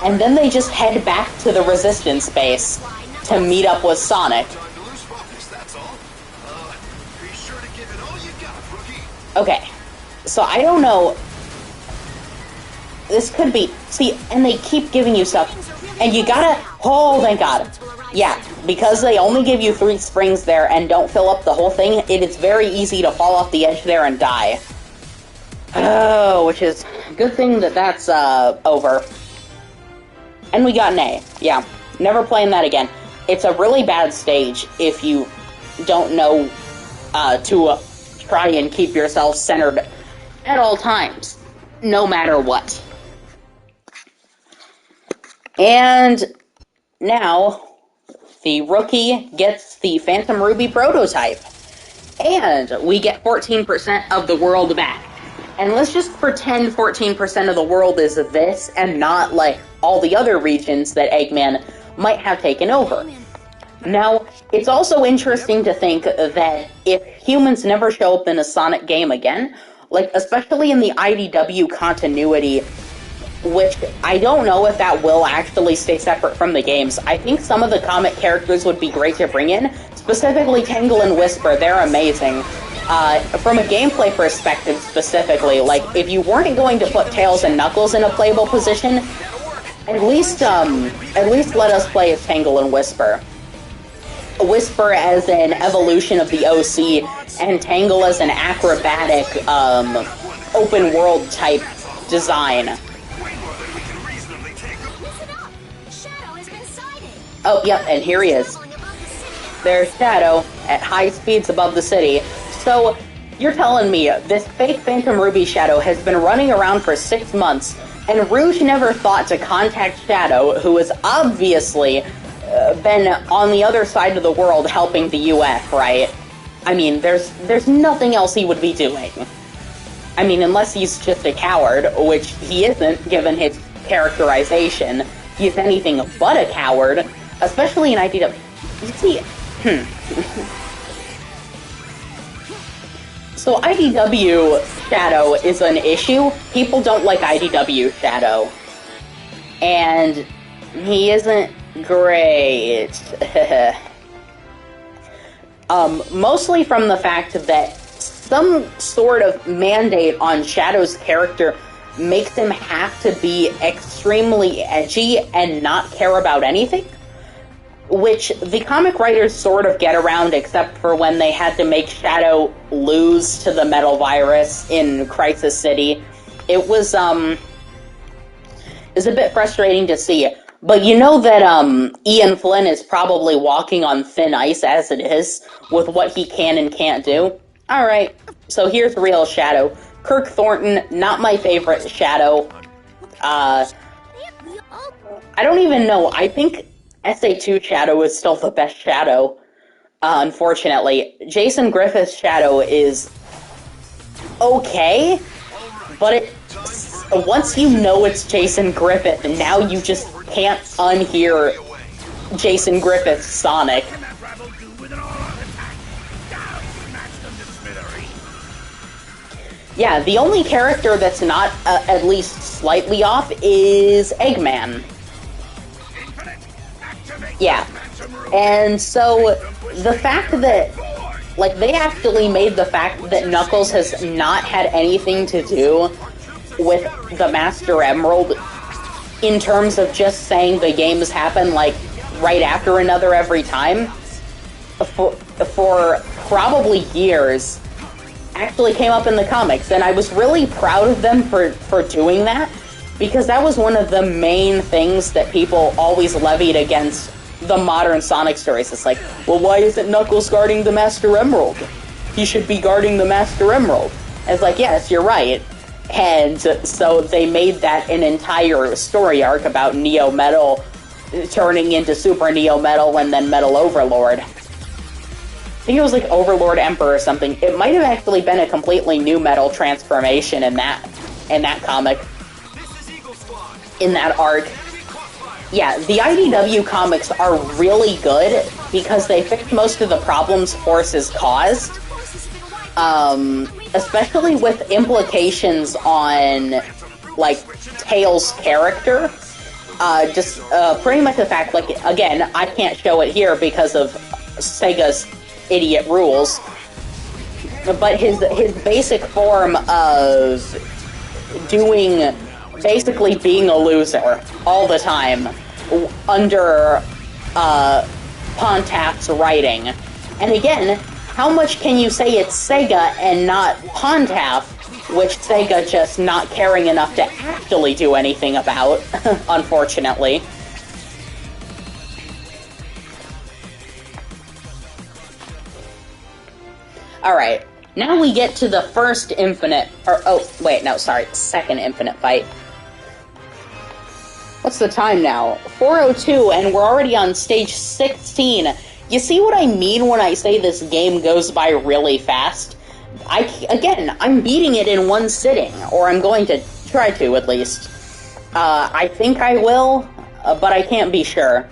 and then they just head back to the Resistance base to meet up with Sonic. Time to lose focus, that's all. Be sure to give it all you got, rookie. Okay, so I don't know. This could be... See, and they keep giving you stuff, and you gotta... Oh, thank God. Yeah, because they only give you 3 springs there and don't fill up the whole thing, it is very easy to fall off the edge there and die. Oh, which is a good thing that that's over. And we got an A. Yeah, never playing that again. It's a really bad stage if you don't know to try and keep yourself centered at all times, no matter what. And now, the rookie gets the Phantom Ruby prototype. And we get 14% of the world back. And let's just pretend 14% of the world is this, and not, like, all the other regions that Eggman might have taken over. Now, it's also interesting to think that if humans never show up in a Sonic game again, like, especially in the IDW continuity, which I don't know if that will actually stay separate from the games. I think some of the comic characters would be great to bring in, specifically Tangle and Whisper. They're amazing. From a gameplay perspective specifically, like, if you weren't going to put Tails and Knuckles in a playable position, at least let us play as Tangle and Whisper. Whisper as an evolution of the OC, and Tangle as an acrobatic, open world type design. Listen up. Shadow has been sighted. Oh, yep, and here he is. Going above the city. There's Shadow at high speeds above the city. So, you're telling me this fake Phantom Ruby Shadow has been running around for 6 months, and Rouge never thought to contact Shadow, who has obviously been on the other side of the world helping the UF, right? I mean, there's nothing else he would be doing. I mean, unless he's just a coward, which he isn't, given his characterization. He's anything but a coward, especially in IDW. You see, So IDW Shadow is an issue. People don't like IDW Shadow. And he isn't great. Mostly from the fact that some sort of mandate on Shadow's character makes him have to be extremely edgy and not care about anything. Which the comic writers sort of get around, except for when they had to make Shadow lose to the metal virus in Crisis City. It was a bit frustrating to see. But you know that Ian Flynn is probably walking on thin ice as it is, with what he can and can't do. Alright, so here's real Shadow. Kirk Thornton, not my favorite Shadow. I don't even know, I think SA2 Shadow is still the best Shadow, unfortunately. Jason Griffith's Shadow is okay, but once you know it's Jason Griffith, now you just can't unhear Jason Griffith's Sonic. Yeah, the only character that's not at least slightly off is Eggman. Yeah, and so the fact that, like, they actually made the fact that Knuckles has not had anything to do with the Master Emerald in terms of just saying the games happen, like, right after another every time, for probably years, actually came up in the comics, and I was really proud of them for doing that, Because that was one of the main things that people always levied against the modern Sonic stories. It's like, well, why isn't Knuckles guarding the Master Emerald? He should be guarding the Master Emerald. And it's like, yes, you're right. And so they made that an entire story arc about Neo Metal turning into Super Neo Metal and then Metal Overlord. I think it was like Overlord Emperor or something. It might have actually been a completely new Metal transformation in that comic. In that arc. Yeah, the IDW comics are really good because they fix most of the problems Forces caused. Especially with implications on, like, Tails' character. Pretty much the fact, like, again, I can't show it here because of Sega's idiot rules, but his basic form of basically being a loser all the time under Pontaff's writing. And again, how much can you say it's Sega and not Pontaff, which Sega just not caring enough to actually do anything about, unfortunately. Alright, now we get to the first second Infinite fight. What's the time now? 4:02, and we're already on stage 16. You see what I mean when I say this game goes by really fast? I'm beating it in one sitting, or I'm going to try to, at least. I think I will, but I can't be sure.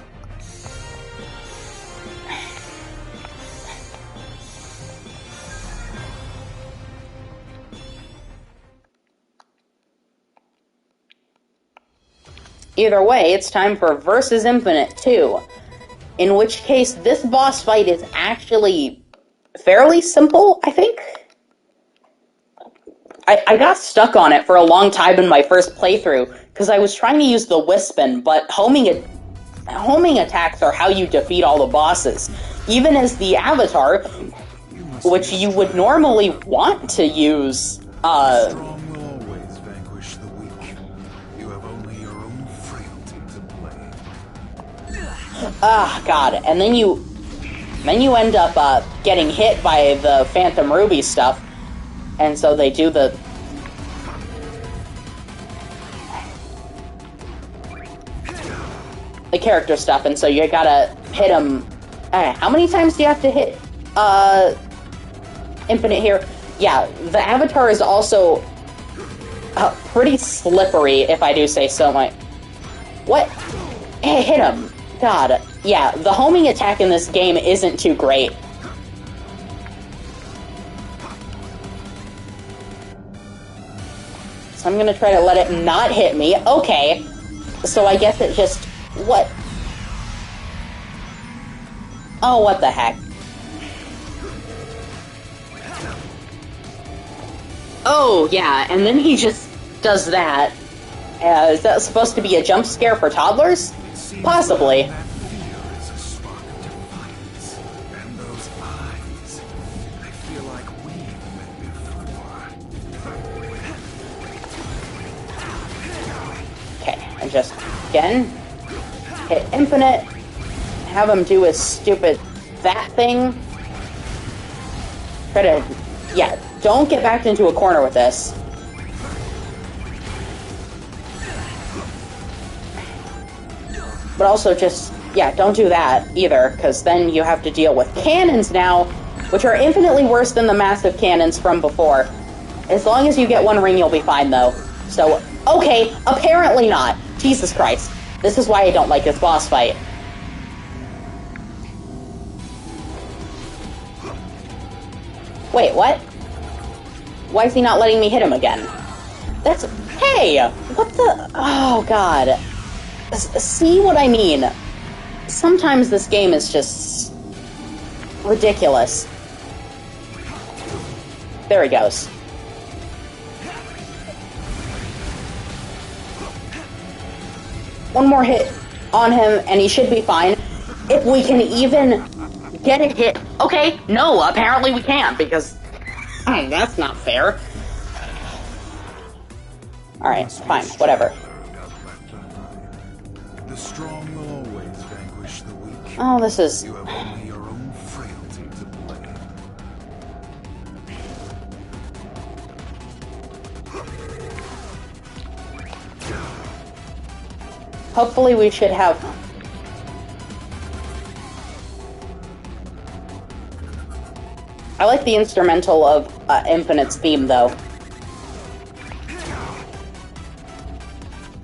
Either way, it's time for Versus Infinite 2. In which case, this boss fight is actually fairly simple, I think. I got stuck on it for a long time in my first playthrough, because I was trying to use the Wispin, but homing attacks are how you defeat all the bosses. Even as the Avatar, which you would normally want to use, Strong will always vanquish the weak. You have only your own frailty to blame. God, and then you end up, getting hit by the Phantom Ruby stuff, and so they do the character stuff, and so you gotta hit him. How many times do you have to hit, Infinite here? Yeah, the Avatar is also, pretty slippery, if I do say so. What? Hey, hit him! God, yeah, the homing attack in this game isn't too great. So I'm gonna try to let it not hit me. Okay, so I guess it just... What? Oh, what the heck. Oh, yeah, and then he just does that. Is that supposed to be a jump scare for toddlers? Possibly. That fear is a spark of defiance. And those eyes, I feel like we've met before. Okay, and just, again, hit Infinite, have him do his stupid that thing. Try to, yeah, don't get backed into a corner with this. But also just, yeah, don't do that either, because then you have to deal with cannons now, which are infinitely worse than the massive cannons from before. As long as you get one ring, you'll be fine, though. So, okay, apparently not. Jesus Christ. This is why I don't like this boss fight. Wait, what? Why is he not letting me hit him again? That's... Hey! What the... Oh, God. See what I mean? Sometimes this game is just... ridiculous. There he goes. One more hit on him, and he should be fine. If we can even get a hit... Okay, no, apparently we can't, because... that's not fair. Alright, fine, whatever. Oh, this is... You have only your own frailty to blame. Hopefully we should have... I like the instrumental of Infinite's theme, though.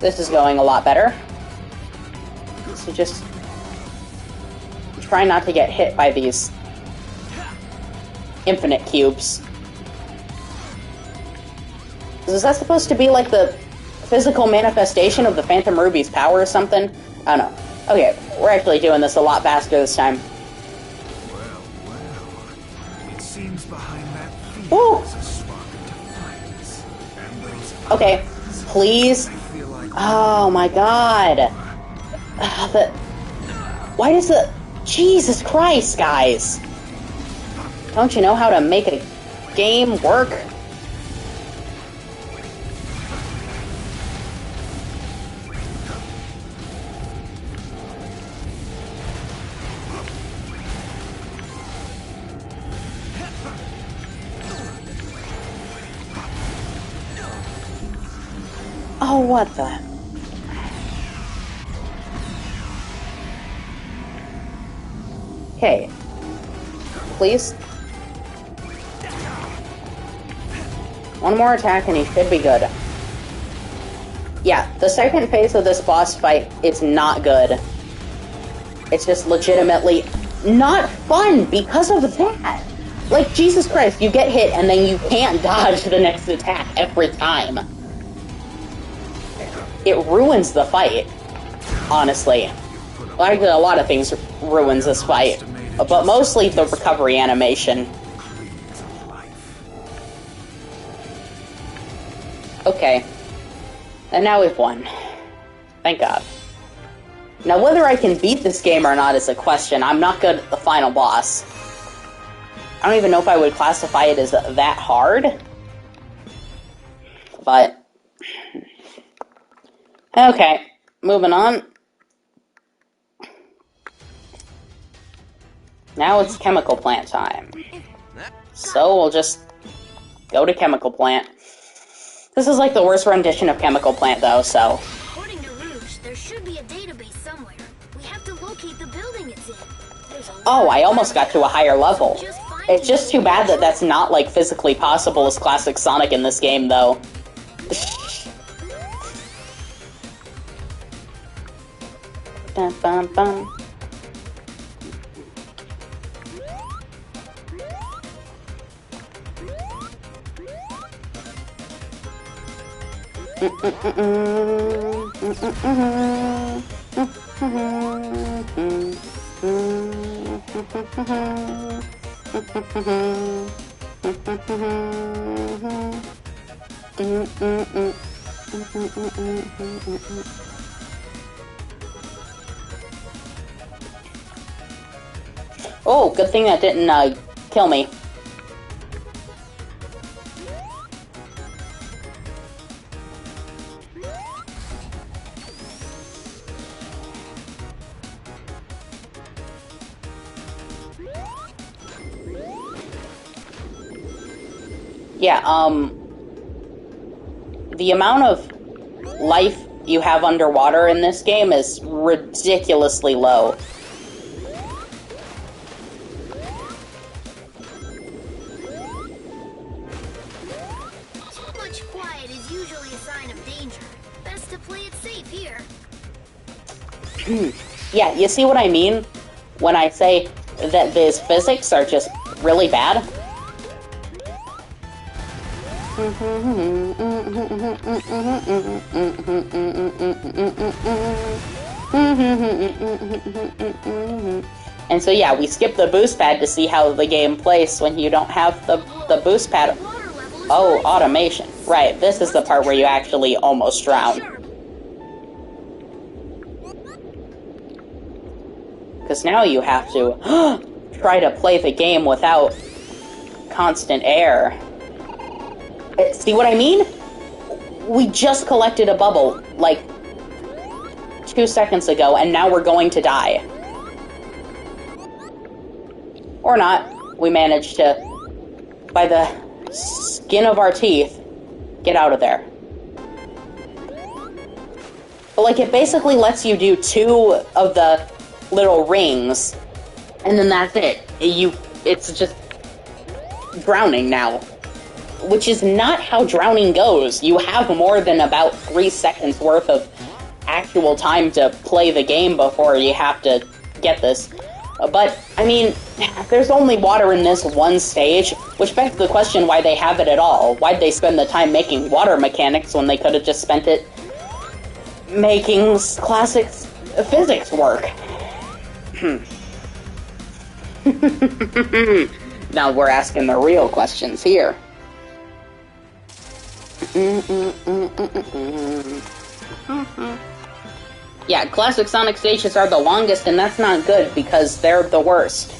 This is going a lot better. So just... try not to get hit by these... infinite cubes. Is that supposed to be like the physical manifestation of the Phantom Ruby's power or something? I don't know. Okay, we're actually doing this a lot faster this time. Well, it seems behind that field Ooh. is a spark of defiance. And those Okay, please. I feel like Oh my god. Why does the... Jesus Christ, guys. Don't you know how to make a game work? Oh, what the... Okay. Please. One more attack and he should be good. Yeah, the second phase of this boss fight is not good. It's just legitimately not fun because of that. Like, Jesus Christ, you get hit and then you can't dodge the next attack every time. It ruins the fight, honestly. Like, a lot of things ruins this fight, but mostly the recovery animation. Okay. And now we've won. Thank God. Now, whether I can beat this game or not is a question. I'm not good at the final boss. I don't even know if I would classify it as that hard. But... okay, moving on. Now it's chemical plant time. So we'll just go to chemical plant. This is like the worst rendition of chemical plant though, so... According to Rouge, there should be a database somewhere. We have to locate the building it's in. Oh, I almost got to a higher level. It's just too bad that that's not, like, physically possible as classic Sonic in this game, though. Dun, bum, bum. Oh, good thing that didn't kill me. Yeah, the amount of life you have underwater in this game is ridiculously low. Too much quiet is usually a sign of danger. Best to play it safe here. Yeah, you see what I mean when I say that these physics are just really bad? And so yeah, we skip the boost pad to see how the game plays when you don't have the boost pad. Oh, automation. Right, this is the part where you actually almost drown. Because now you have to try to play the game without constant air. See what I mean? We just collected a bubble, like, 2 seconds ago, and now we're going to die. Or not. We managed to, by the skin of our teeth, get out of there. But, like, it basically lets you do 2 of the little rings, and then that's it. It's just drowning now. Which is not how drowning goes. You have more than about 3 seconds worth of actual time to play the game before you have to get this. But, I mean, there's only water in this one stage, which begs the question why they have it at all. Why'd they spend the time making water mechanics when they could have just spent it making classic physics work? Now we're asking the real questions here. Yeah, classic Sonic stages are the longest, and that's not good because they're the worst.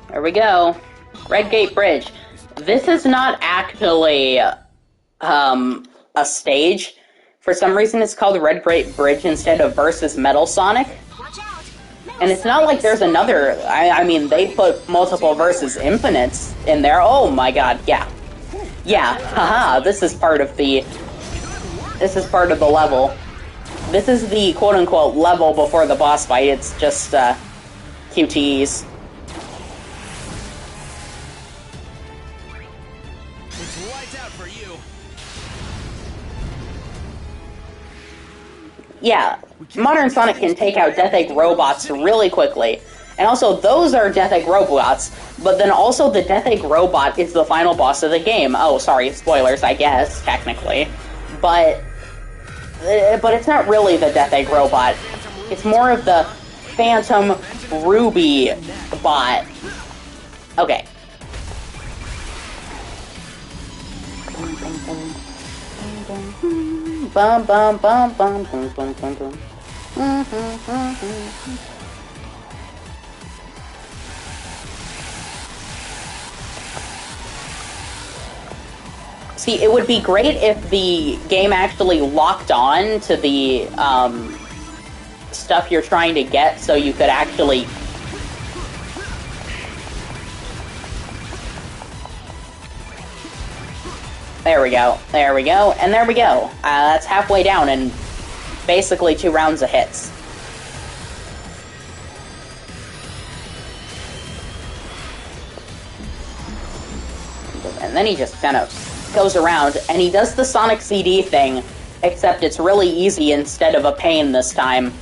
There we go. Red Gate Bridge. This is not actually a stage. For some reason it's called Red Gate Bridge instead of Versus Metal Sonic. And it's not like there's another... I mean, they put multiple Versus Infinites in there. Oh my god, yeah. Yeah, haha, this is part of the level. This is the quote-unquote level before the boss fight. It's just, QTEs. It's lights out for you. Yeah, modern Sonic can take out Death Egg robots really quickly. And also, those are Death Egg robots, but then also the Death Egg robot is the final boss of the game. Oh, sorry, spoilers, I guess, technically. But it's not really the Death Egg robot. It's more of the Phantom Ruby bot. Okay. Bum bum bum bum bum bum bum bum. See, it would be great if the game actually locked on to the stuff you're trying to get, so you could actually... There we go, and there we go. That's halfway down and basically 2 rounds of hits. And then he just kind of goes around, and he does the Sonic CD thing, except it's really easy instead of a pain this time.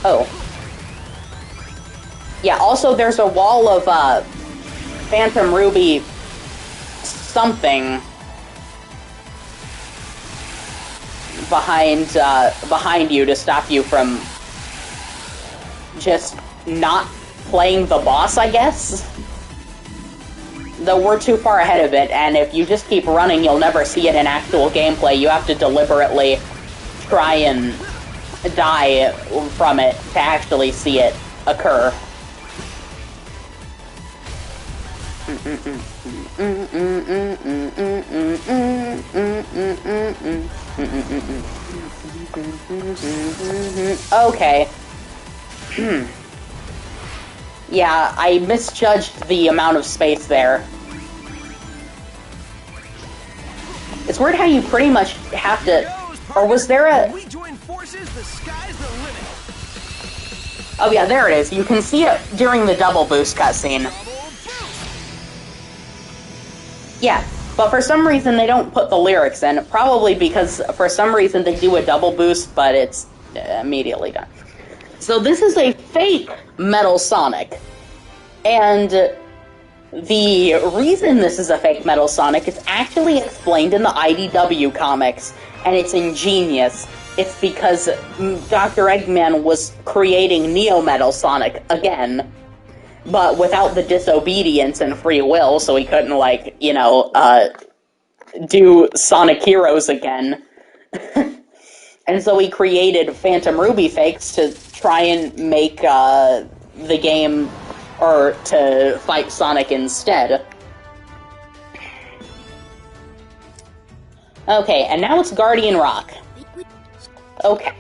Oh. Yeah, also there's a wall of, Phantom Ruby something behind you to stop you from just not playing the boss, I guess? Though we're too far ahead of it, and if you just keep running, you'll never see it in actual gameplay. You have to deliberately try and die from it to actually see it occur. Okay. Yeah, I misjudged the amount of space there. It's weird how you pretty much have to... Or was there a... When we join forces, the sky's the limit. Oh yeah, there it is. You can see it during the double boost cutscene. Yeah, but for some reason they don't put the lyrics in. Probably because for some reason they do a double boost, but it's immediately done. So this is a fake Metal Sonic. And the reason this is a fake Metal Sonic is actually explained in the IDW comics, and it's ingenious. It's because Dr. Eggman was creating Neo Metal Sonic again, but without the disobedience and free will, so he couldn't, like, you know, do Sonic Heroes again. And so he created Phantom Ruby fakes to try and make the game or to fight Sonic instead. Okay, and now it's Guardian Rock. Okay.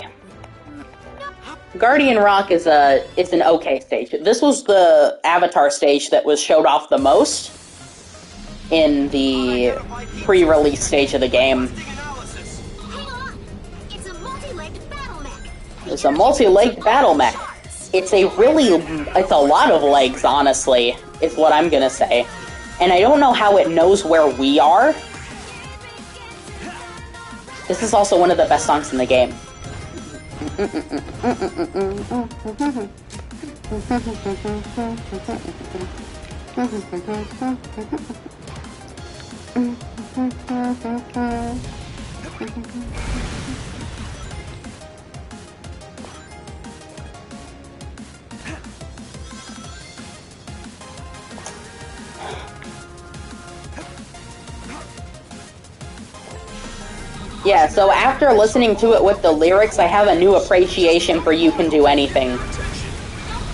Guardian Rock is an okay stage. This was the Avatar stage that was showed off the most in the pre-release stage of the game. It's a multi-legged battle mech. It's a multi-legged battle mech. It's a lot of legs, honestly, is what I'm gonna say. And I don't know how it knows where we are. This is also one of the best songs in the game. Yeah, so after listening to it with the lyrics, I have a new appreciation for You Can Do Anything.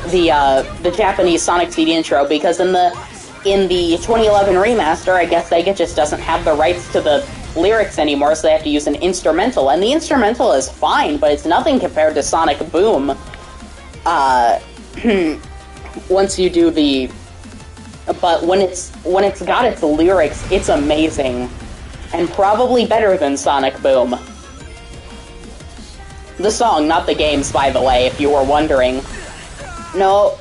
The Japanese Sonic CD intro, because in the 2011 remaster, I guess Sega just doesn't have the rights to the lyrics anymore, so they have to use an instrumental. And the instrumental is fine, but it's nothing compared to Sonic Boom. Once you do the... But when it's got its lyrics, it's amazing. And probably better than Sonic Boom. The song, not the games, by the way, if you were wondering. No.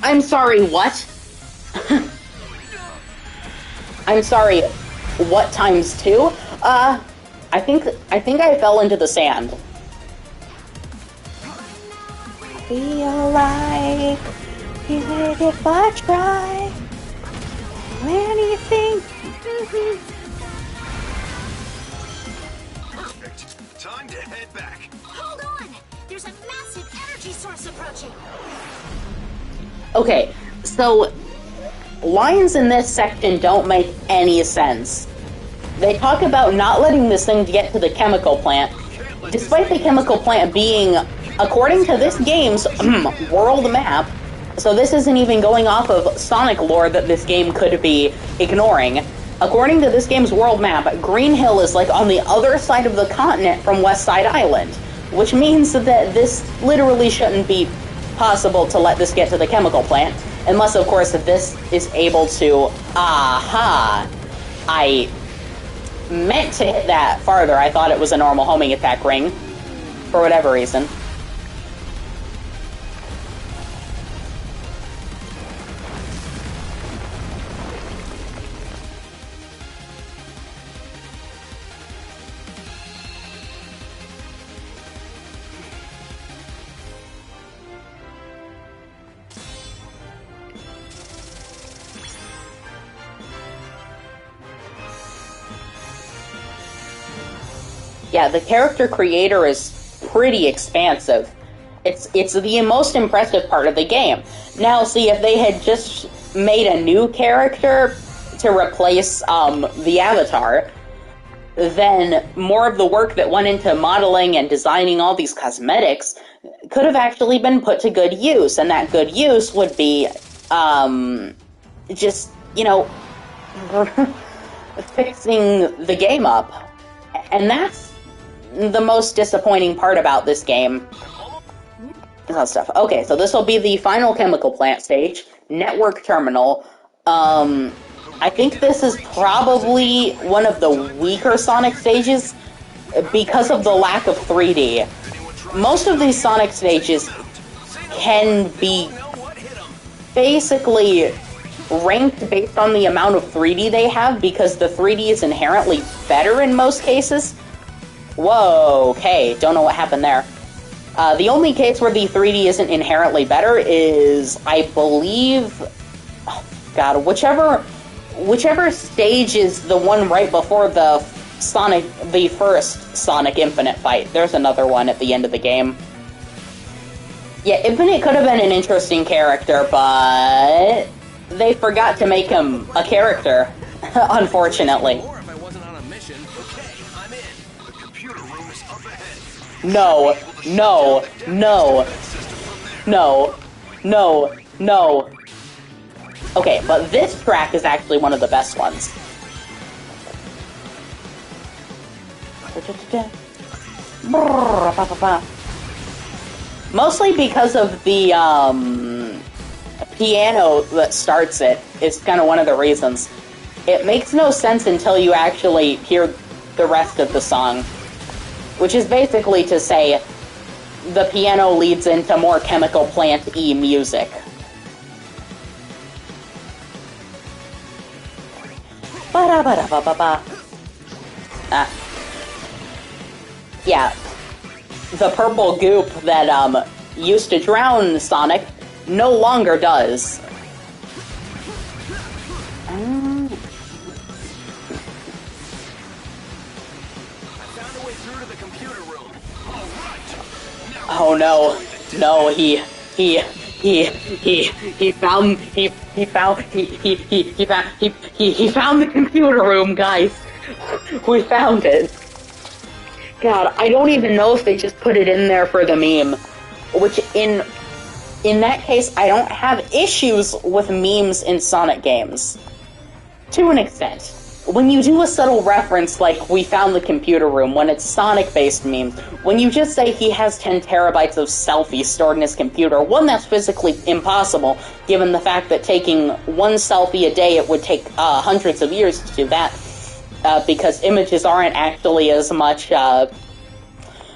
I'm sorry, what? I'm sorry, what times 2? I think I fell into the sand. Feel like even if I try anything. Perfect. Time to head back. Hold on! There's a massive energy source approaching. Okay, so lines in this section don't make any sense. They talk about not letting this thing get to the chemical plant, despite the chemical plant being, according to this game's world map, so this isn't even going off of Sonic lore that this game could be ignoring. According to this game's world map, Green Hill is like on the other side of the continent from West Side Island, which means that this literally shouldn't be possible to let this get to the chemical plant, unless of course this is able to... Aha! I meant to hit that farther. I thought it was a normal homing attack ring, for whatever reason. Yeah, the character creator is pretty expansive. It's the most impressive part of the game. Now, see, if they had just made a new character to replace the Avatar, then more of the work that went into modeling and designing all these cosmetics could have actually been put to good use, and that good use would be just, you know, fixing the game up. And that's the most disappointing part about this game. That stuff. Okay, so this will be the final chemical plant stage, Network Terminal. I think this is probably one of the weaker Sonic stages because of the lack of 3D. Most of these Sonic stages can be basically ranked based on the amount of 3D they have, because the 3D is inherently better in most cases. Whoa, okay, don't know what happened there. The only case where the 3D isn't inherently better is, I believe... Oh, God, whichever stage is the one right before the first Sonic Infinite fight. There's another one at the end of the game. Yeah, Infinite could have been an interesting character, but they forgot to make him a character, unfortunately. Or if I wasn't on a mission, okay, I'm in. The computer room is up ahead. No, no, no, no, no, No. Okay, but this track is actually one of the best ones. Mostly because of the piano that starts it is kind of one of the reasons. It makes no sense until you actually hear the rest of the song, which is basically to say the piano leads into more Chemical Plant-y music. Yeah, the purple goop that used to drown Sonic no longer does. Oh no, no, he found the computer room, guys. We found it. God, I don't even know if they just put it in there for the meme. Which, in that case, I don't have issues with memes in Sonic games. To an extent. When you do a subtle reference like, we found the computer room, when it's Sonic-based memes, when you just say he has 10 terabytes of selfies stored in his computer, one, that's physically impossible, given the fact that taking one selfie a day, it would take hundreds of years to do that, because images aren't actually as much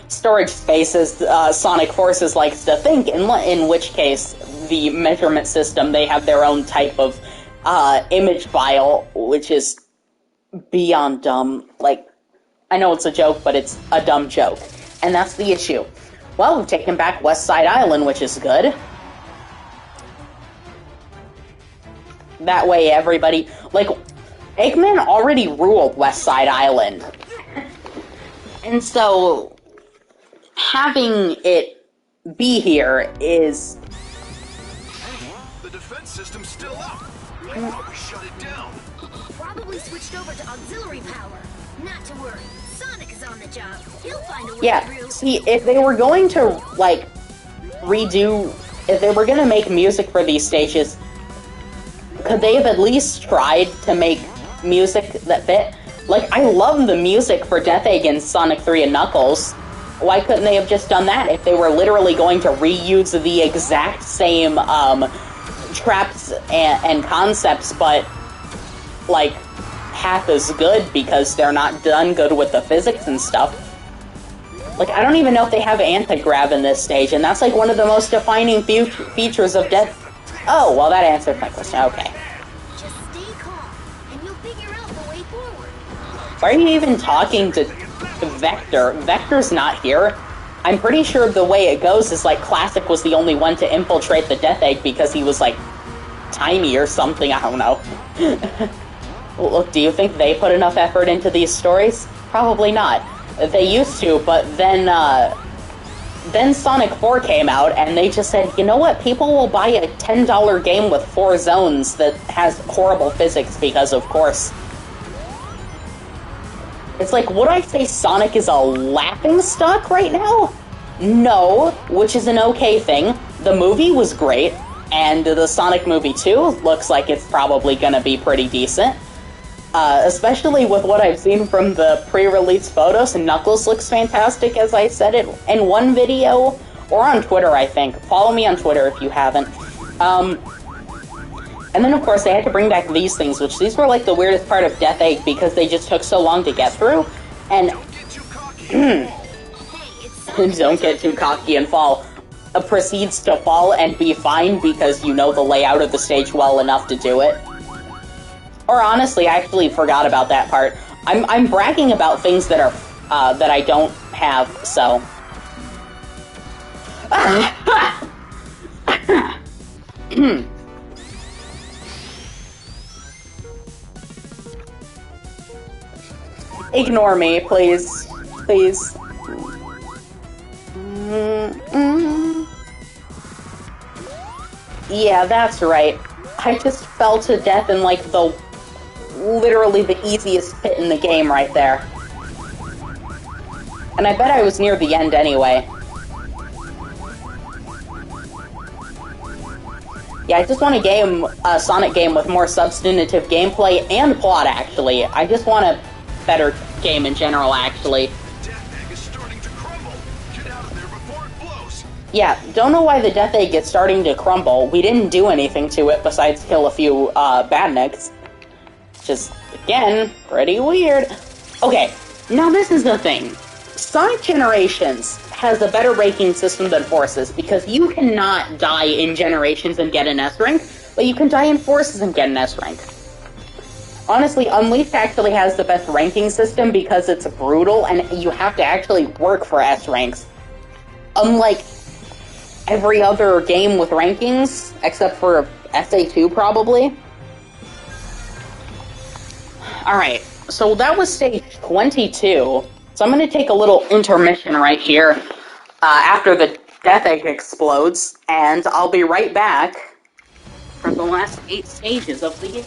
storage space as Sonic Forces likes to think, in which case, the measurement system, they have their own type of image file, which is beyond dumb. Like, I know it's a joke, but it's a dumb joke. And that's the issue. Well, we've taken back West Side Island, which is good. That way everybody... Like, Eggman already ruled West Side Island. And so, having it be here is... The defense system's still up. I thought we shut it down. Probably switched over to auxiliary power. Not to worry. Sonic is on the job. He'll find a way Yeah, through. see, if they were going to, like, redo... If they were going to make music for these stages, could they have at least tried to make music that fit? Like, I love the music for Death Egg in Sonic 3 and Knuckles. Why couldn't they have just done that if they were literally going to reuse the exact same, traps and concepts, but, like, half as good because they're not done good with the physics and stuff. Like, I don't even know if they have anti-grav in this stage, and that's, like, one of the most defining features of Death... Oh, well, that answered my question. Okay. Just stay calm, and you'll figure out the way forward. Why are you even talking to Vector? Vector's not here. I'm pretty sure the way it goes is, like, Classic was the only one to infiltrate the Death Egg because he was, like, tiny or something. I don't know. Look, do you think they put enough effort into these stories? Probably not. They used to, but then Sonic 4 came out, and they just said, you know what, people will buy a $10 game with 4 zones that has horrible physics because, of course. It's like, would I say Sonic is a laughingstock right now? No, which is an okay thing. The movie was great, and the Sonic movie 2 looks like it's probably gonna be pretty decent. Especially with what I've seen from the pre-release photos, and Knuckles looks fantastic, as I said it in one video, or on Twitter, I think. Follow me on Twitter if you haven't. And then, of course, they had to bring back these things, which these were, like, the weirdest part of Death Egg, because they just took so long to get through, and... Don't get too cocky and fall. Proceeds to fall and be fine because you know the layout of the stage well enough to do it. Or honestly, I actually forgot about that part. I'm bragging about things that are that I don't have, so. Ignore me, please. Please. Yeah, that's right. I just fell to death in, like, literally the easiest pit in the game right there. And I bet I was near the end anyway. Yeah, I just want a Sonic game with more substantive gameplay and plot, actually. I just want a better game in general, actually. Death egg is starting to crumble. Get out of there before it blows. Yeah, don't know why the Death Egg is starting to crumble. We didn't do anything to it besides kill a few badniks. Just, again, pretty weird. Okay, now this is the thing. Sonic Generations has a better ranking system than Forces, because you cannot die in Generations and get an S rank, but you can die in Forces and get an S rank. Honestly, Unleashed actually has the best ranking system because it's brutal, and you have to actually work for S ranks. Unlike every other game with rankings, except for SA2 probably. Alright, so that was stage 22. So I'm going to take a little intermission right here after the Death Egg explodes, and I'll be right back for the last 8 stages of the game.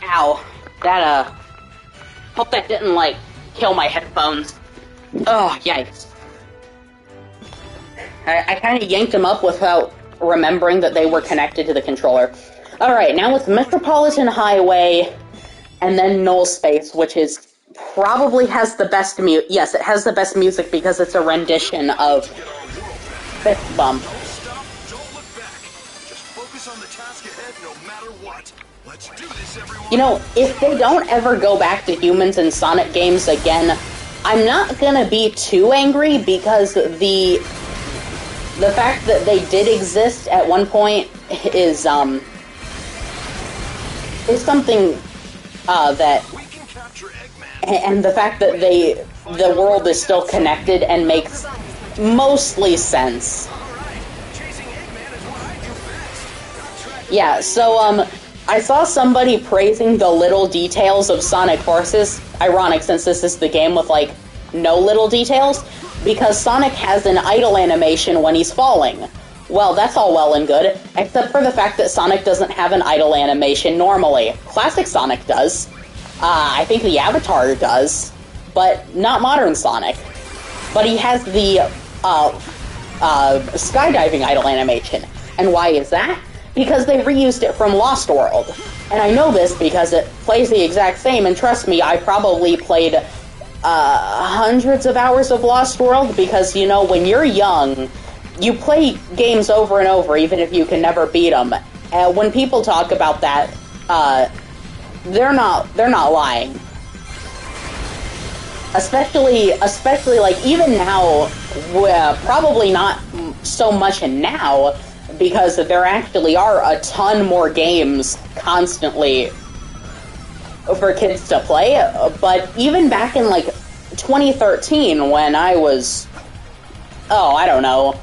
Ow. That, hope that didn't, like, kill my headphones. Oh, yikes. I kind of yanked them up without remembering that they were connected to the controller. Alright, now it's Metropolitan Highway, and then Null Space, which is probably has the best yes, it has the best music because it's a rendition of Fist Bump. Don't stop, don't look back. Just focus on the task ahead no matter what. Let's do this, everyone. You know, if they don't ever go back to humans in Sonic games again, I'm not gonna be too angry because the fact that they did exist at one point is something that, We can capture Eggman. and the fact that the world is still connected and makes mostly sense. Alright, chasing Eggman is what I do best. Yeah, so, I saw somebody praising the little details of Sonic Forces. Ironic, since this is the game with, like, no little details, because Sonic has an idle animation when he's falling. Well, that's all well and good, except for the fact that Sonic doesn't have an idle animation normally. Classic Sonic does. I think the Avatar does, but not modern Sonic. But he has the, skydiving idle animation. And why is that? Because they reused it from Lost World. And I know this because it plays the exact same, and trust me, I probably played hundreds of hours of Lost World, because, you know, when you're young, you play games over and over, even if you can never beat them. When people talk about that, they're not lying. Especially, like, even now, probably not so much now, because there actually are a ton more games constantly for kids to play, but even back in, like, 2013, when I was, I don't know,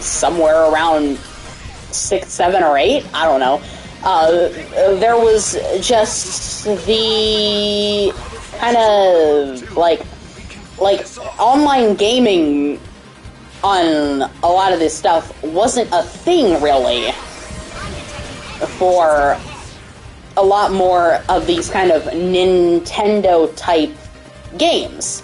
somewhere around 6, 7, or 8, I don't know, there was just the kind of, like, online gaming on a lot of this stuff wasn't a thing, really, for a lot more of these kind of Nintendo-type games.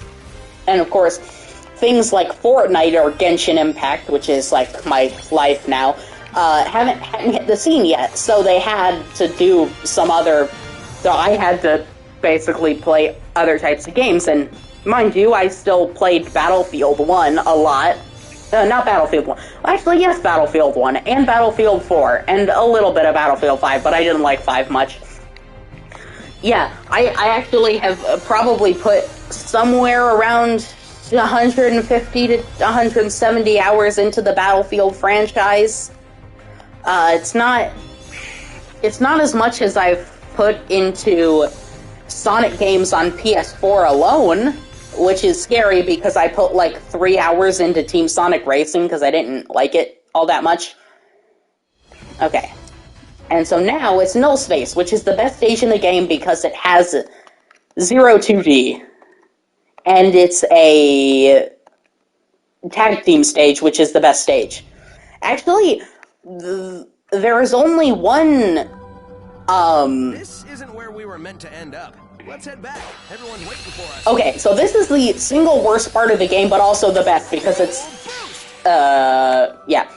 And, of course, things like Fortnite or Genshin Impact, which is, like, my life now, hadn't hit the scene yet, so they had to do some other... So I had to basically play other types of games, and mind you, I still played Battlefield 1 a lot, Not Battlefield 1. Actually, yes, Battlefield 1, and Battlefield 4, and a little bit of Battlefield 5, but I didn't like 5 much. Yeah, I actually have probably put somewhere around 150 to 170 hours into the Battlefield franchise. It's not as much as I've put into Sonic games on PS4 alone, which is scary because I put like 3 hours into Team Sonic Racing because I didn't like it all that much. Okay. And so now it's Null Space, which is the best stage in the game because it has 0 2D. And it's a tag team stage, which is the best stage. Actually, there is only one, This isn't where we were meant to end up. Let's head back. Everyone's waiting for us. Okay, so this is the single worst part of the game, but also the best, because it's, yeah.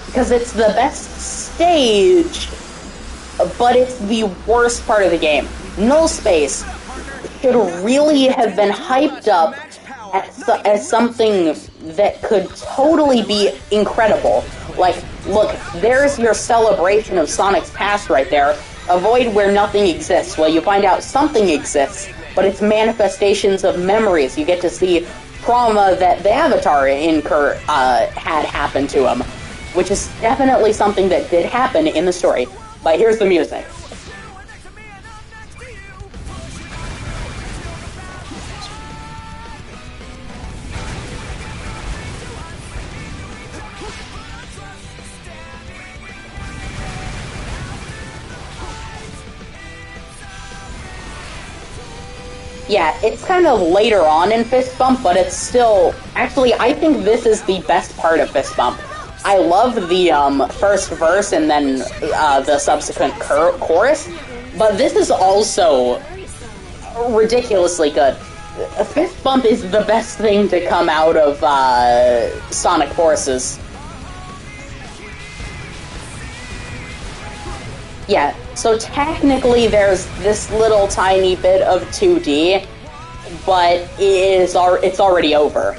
Because it's the best stage, but it's the worst part of the game. Null Space should really have been hyped up as something that could totally be incredible. Like, look, there's your celebration of Sonic's past right there. Avoid where nothing exists. Well, you find out something exists, but it's manifestations of memories. You get to see trauma that the Avatar had happen to him, which is definitely something that did happen in the story. But here's the music. Yeah, it's kind of later on in Fist Bump, but it's still... Actually, I think this is the best part of Fist Bump. I love the first verse and then the subsequent chorus, but this is also ridiculously good. Fist Bump is the best thing to come out of Sonic Forces. Yeah, so technically there's this little tiny bit of 2D, but it's already over.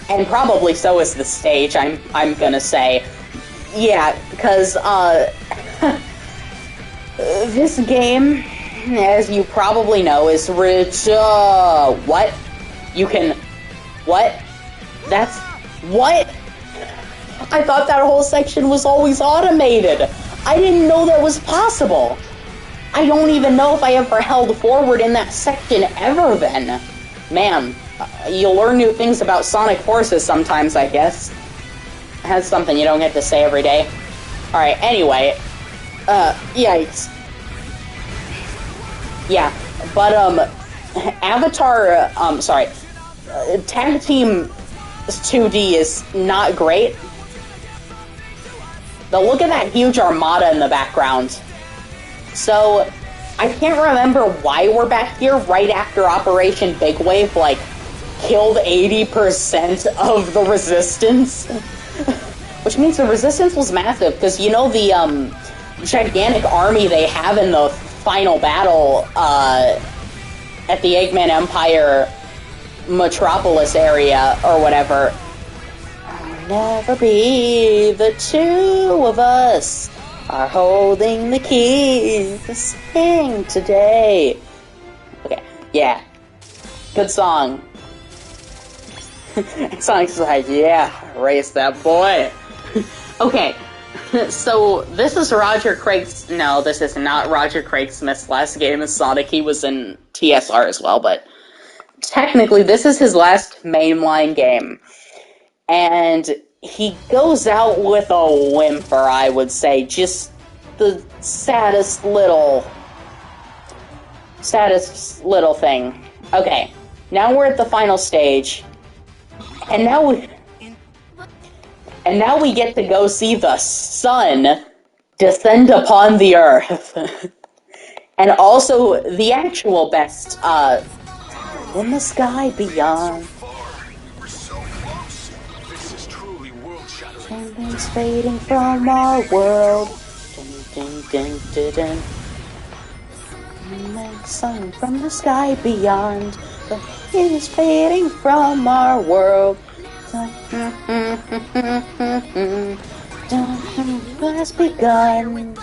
And probably so is the stage, I'm gonna say. Yeah, because, this game, as you probably know, is what? You can... What? That's... What? I thought that whole section was always automated! I didn't know that was possible! I don't even know if I ever held forward in that section ever then. Man, you'll learn new things about Sonic Forces sometimes, I guess. That's something you don't get to say every day. Alright, anyway. Yikes. Yeah, but, Avatar, Tag Team 2D is not great. But look at that huge armada in the background. So, I can't remember why we're back here right after Operation Big Wave, like, killed 80% of the Resistance. Which means the Resistance was massive, because you know the, gigantic army they have in the final battle, at the Eggman Empire Metropolis area, or whatever. Never be the two of us are holding the key to sing today. Okay, yeah. Good song. Sonic's like, yeah, race that boy. Okay, so this is Roger Craig's... No, this is not Roger Craig Smith's last game as Sonic. He was in TSR as well, but technically this is his last mainline game. And he goes out with a whimper, I would say. Just the saddest little thing. Okay, now we're at the final stage. And now we get to go see the sun descend upon the earth. And also the actual best, in the sky beyond. Something's fading from our world. Dun, dun, dun, dun, dun. Sun from the sky beyond. The heat is fading from our world. Has begun.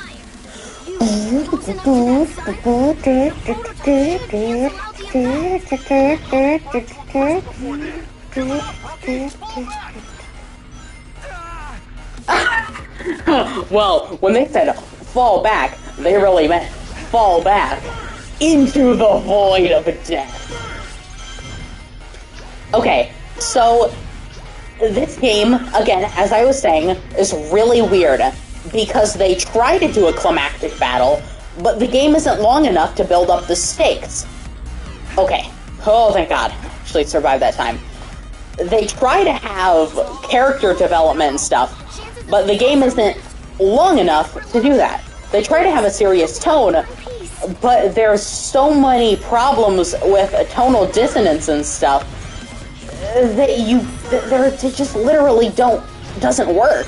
Well, when they said fall back, they really meant fall back into the void of death. Okay, so this game, again, as I was saying, is really weird because they try to do a climactic battle, but the game isn't long enough to build up the stakes. Okay. Oh, thank God. Actually survived that time. They try to have character development and stuff, but the game isn't long enough to do that. They try to have a serious tone, but there's so many problems with tonal dissonance and stuff that they just literally doesn't work.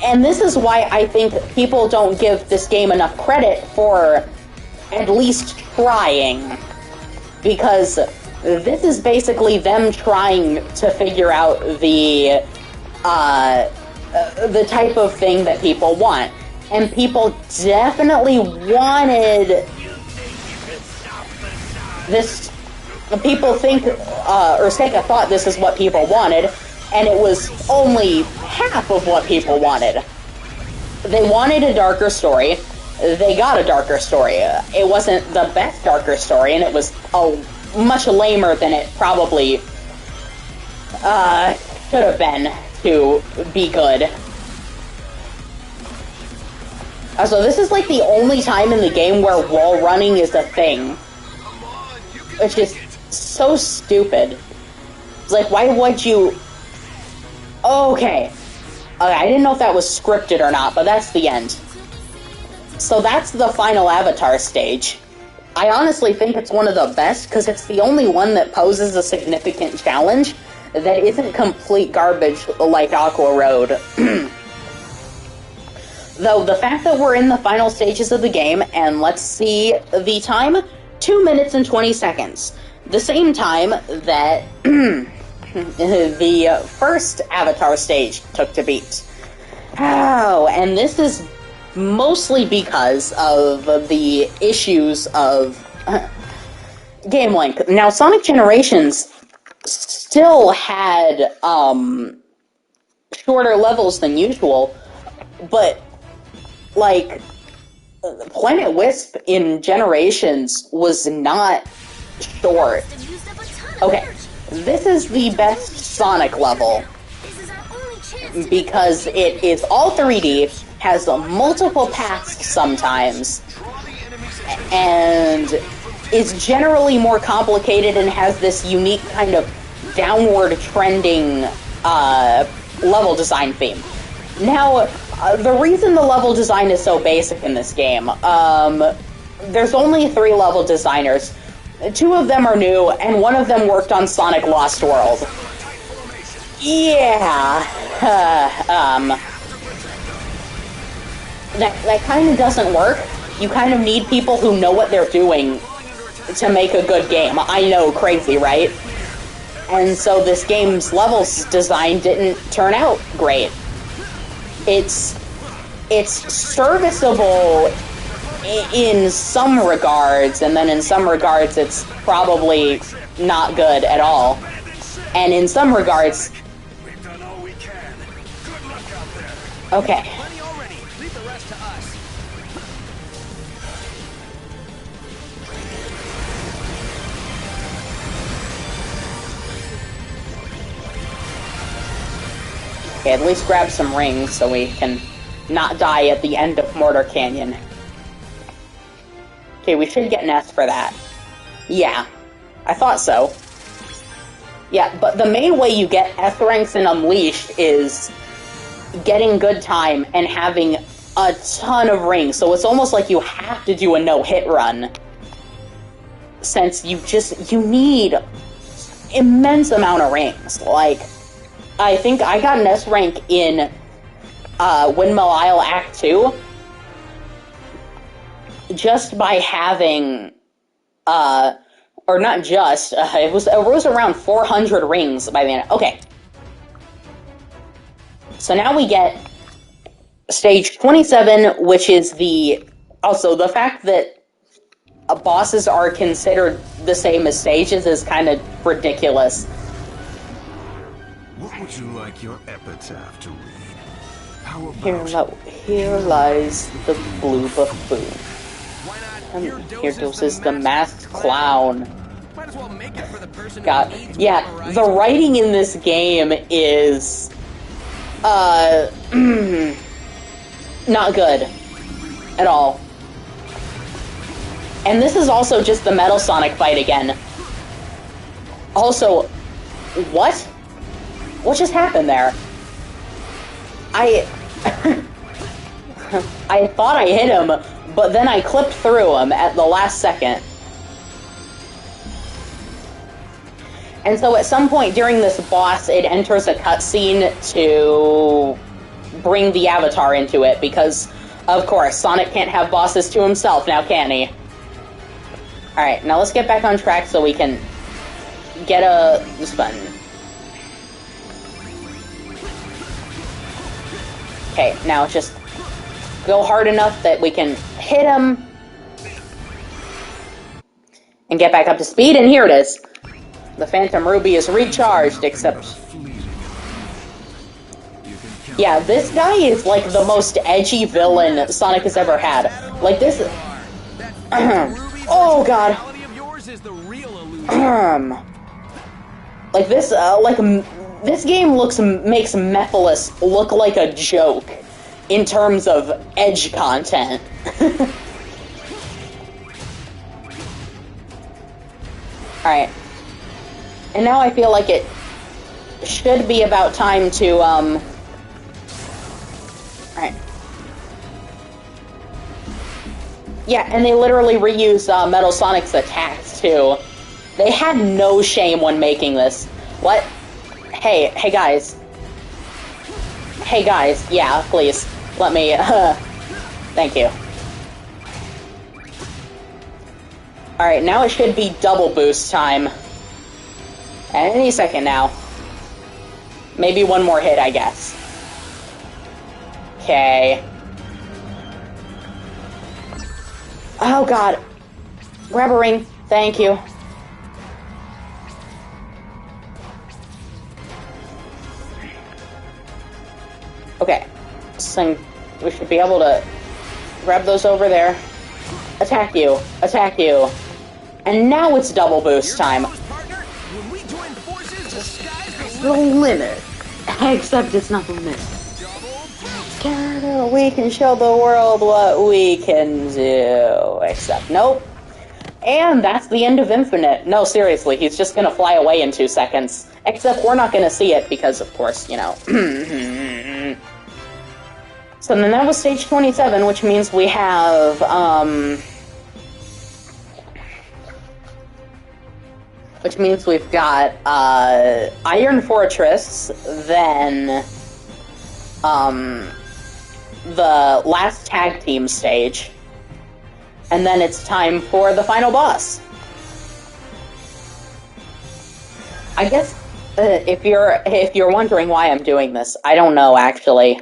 And this is why I think people don't give this game enough credit for at least trying, because this is basically them trying to figure out the type of thing that people want. And people definitely wanted this. People think, or Sega thought this is what people wanted, and it was only half of what people wanted. They wanted a darker story. They got a darker story. It wasn't the best darker story, and it was much lamer than it probably should have been to be good. So this is like the only time in the game where wall running is a thing. It's just so stupid. It's like, why would you... Okay. I didn't know if that was scripted or not, but that's the end. So that's the final Avatar stage. I honestly think it's one of the best, because it's the only one that poses a significant challenge that isn't complete garbage like Aqua Road. Though, the fact that we're in the final stages of the game, and let's see the time, 2 minutes and 20 seconds. The same time that the first Avatar stage took to beat. Oh, and this is mostly because of the issues of game length. Now, Sonic Generations still had shorter levels than usual, but like Planet Wisp in Generations was not short. Okay, this is the best Sonic level because it is all 3D, has multiple paths sometimes, and is generally more complicated and has this unique kind of downward trending level design theme. Now, the reason the level design is so basic in this game, there's only 3 level designers. 2 of them are new, and 1 of them worked on Sonic Lost World. Yeah, that kind of doesn't work. You kind of need people who know what they're doing to make a good game. I know, crazy, right? And so this game's levels design didn't turn out great. It's serviceable in some regards, and then in some regards it's probably not good at all. And in some regards... Okay. Okay, at least grab some rings so we can not die at the end of Mortar Canyon. Okay, we should get an S for that. Yeah, I thought so. Yeah, but the main way you get S ranks in Unleashed is getting good time and having a ton of rings. So it's almost like you have to do a no-hit run. Since you need immense amount of rings. Like, I think I got an S rank in Windmill Isle Act 2 just by having Or not just, it was around 400 rings by the end. Okay. So now we get stage 27, which is also, the fact that bosses are considered the same as stages is kind of ridiculous. What would you like your epitaph to read? How about Here lies the blue buffoon. Why not? Here doses the masked clown. Might as well make it for the person God, who needs yeah, one, right? the writing in this game is, not good at all. And this is also just the Metal Sonic fight again. Also, what? What just happened there? I thought I hit him, but then I clipped through him at the last second. And so at some point during this boss, it enters a cutscene to bring the Avatar into it, because, of course, Sonic can't have bosses to himself now, can he? Alright, now let's get back on track so we can get this button. Okay, now just go hard enough that we can hit him and get back up to speed, and here it is. The Phantom Ruby is recharged, except... Yeah, this guy is like the most edgy villain Sonic has ever had. Like this... Oh god. Like this, this game makes Mephiles look like a joke in terms of edge content. Alright. And now I feel like it should be about time to, Alright. Yeah, and they literally reuse Metal Sonic's attacks, too. They had no shame when making this. What? Hey guys. Hey guys, yeah, please. Let me, thank you. Alright, now it should be double boost time. Any second now. Maybe one more hit, I guess. Okay. Oh god. Grab a ring. Thank you. Okay. So we should be able to grab those over there. Attack you. Attack you. And now it's double boost time. The limit. Except it's not the limit. We can show the world what we can do. Except, nope. And that's the end of Infinite. No, seriously, he's just gonna fly away in 2 seconds. Except we're not gonna see it because, of course, you know. So then that was stage 27, which means we have, which means we've got, Iron Fortress, then, the last tag team stage, and then it's time for the final boss. I guess, if you're wondering why I'm doing this, I don't know, actually.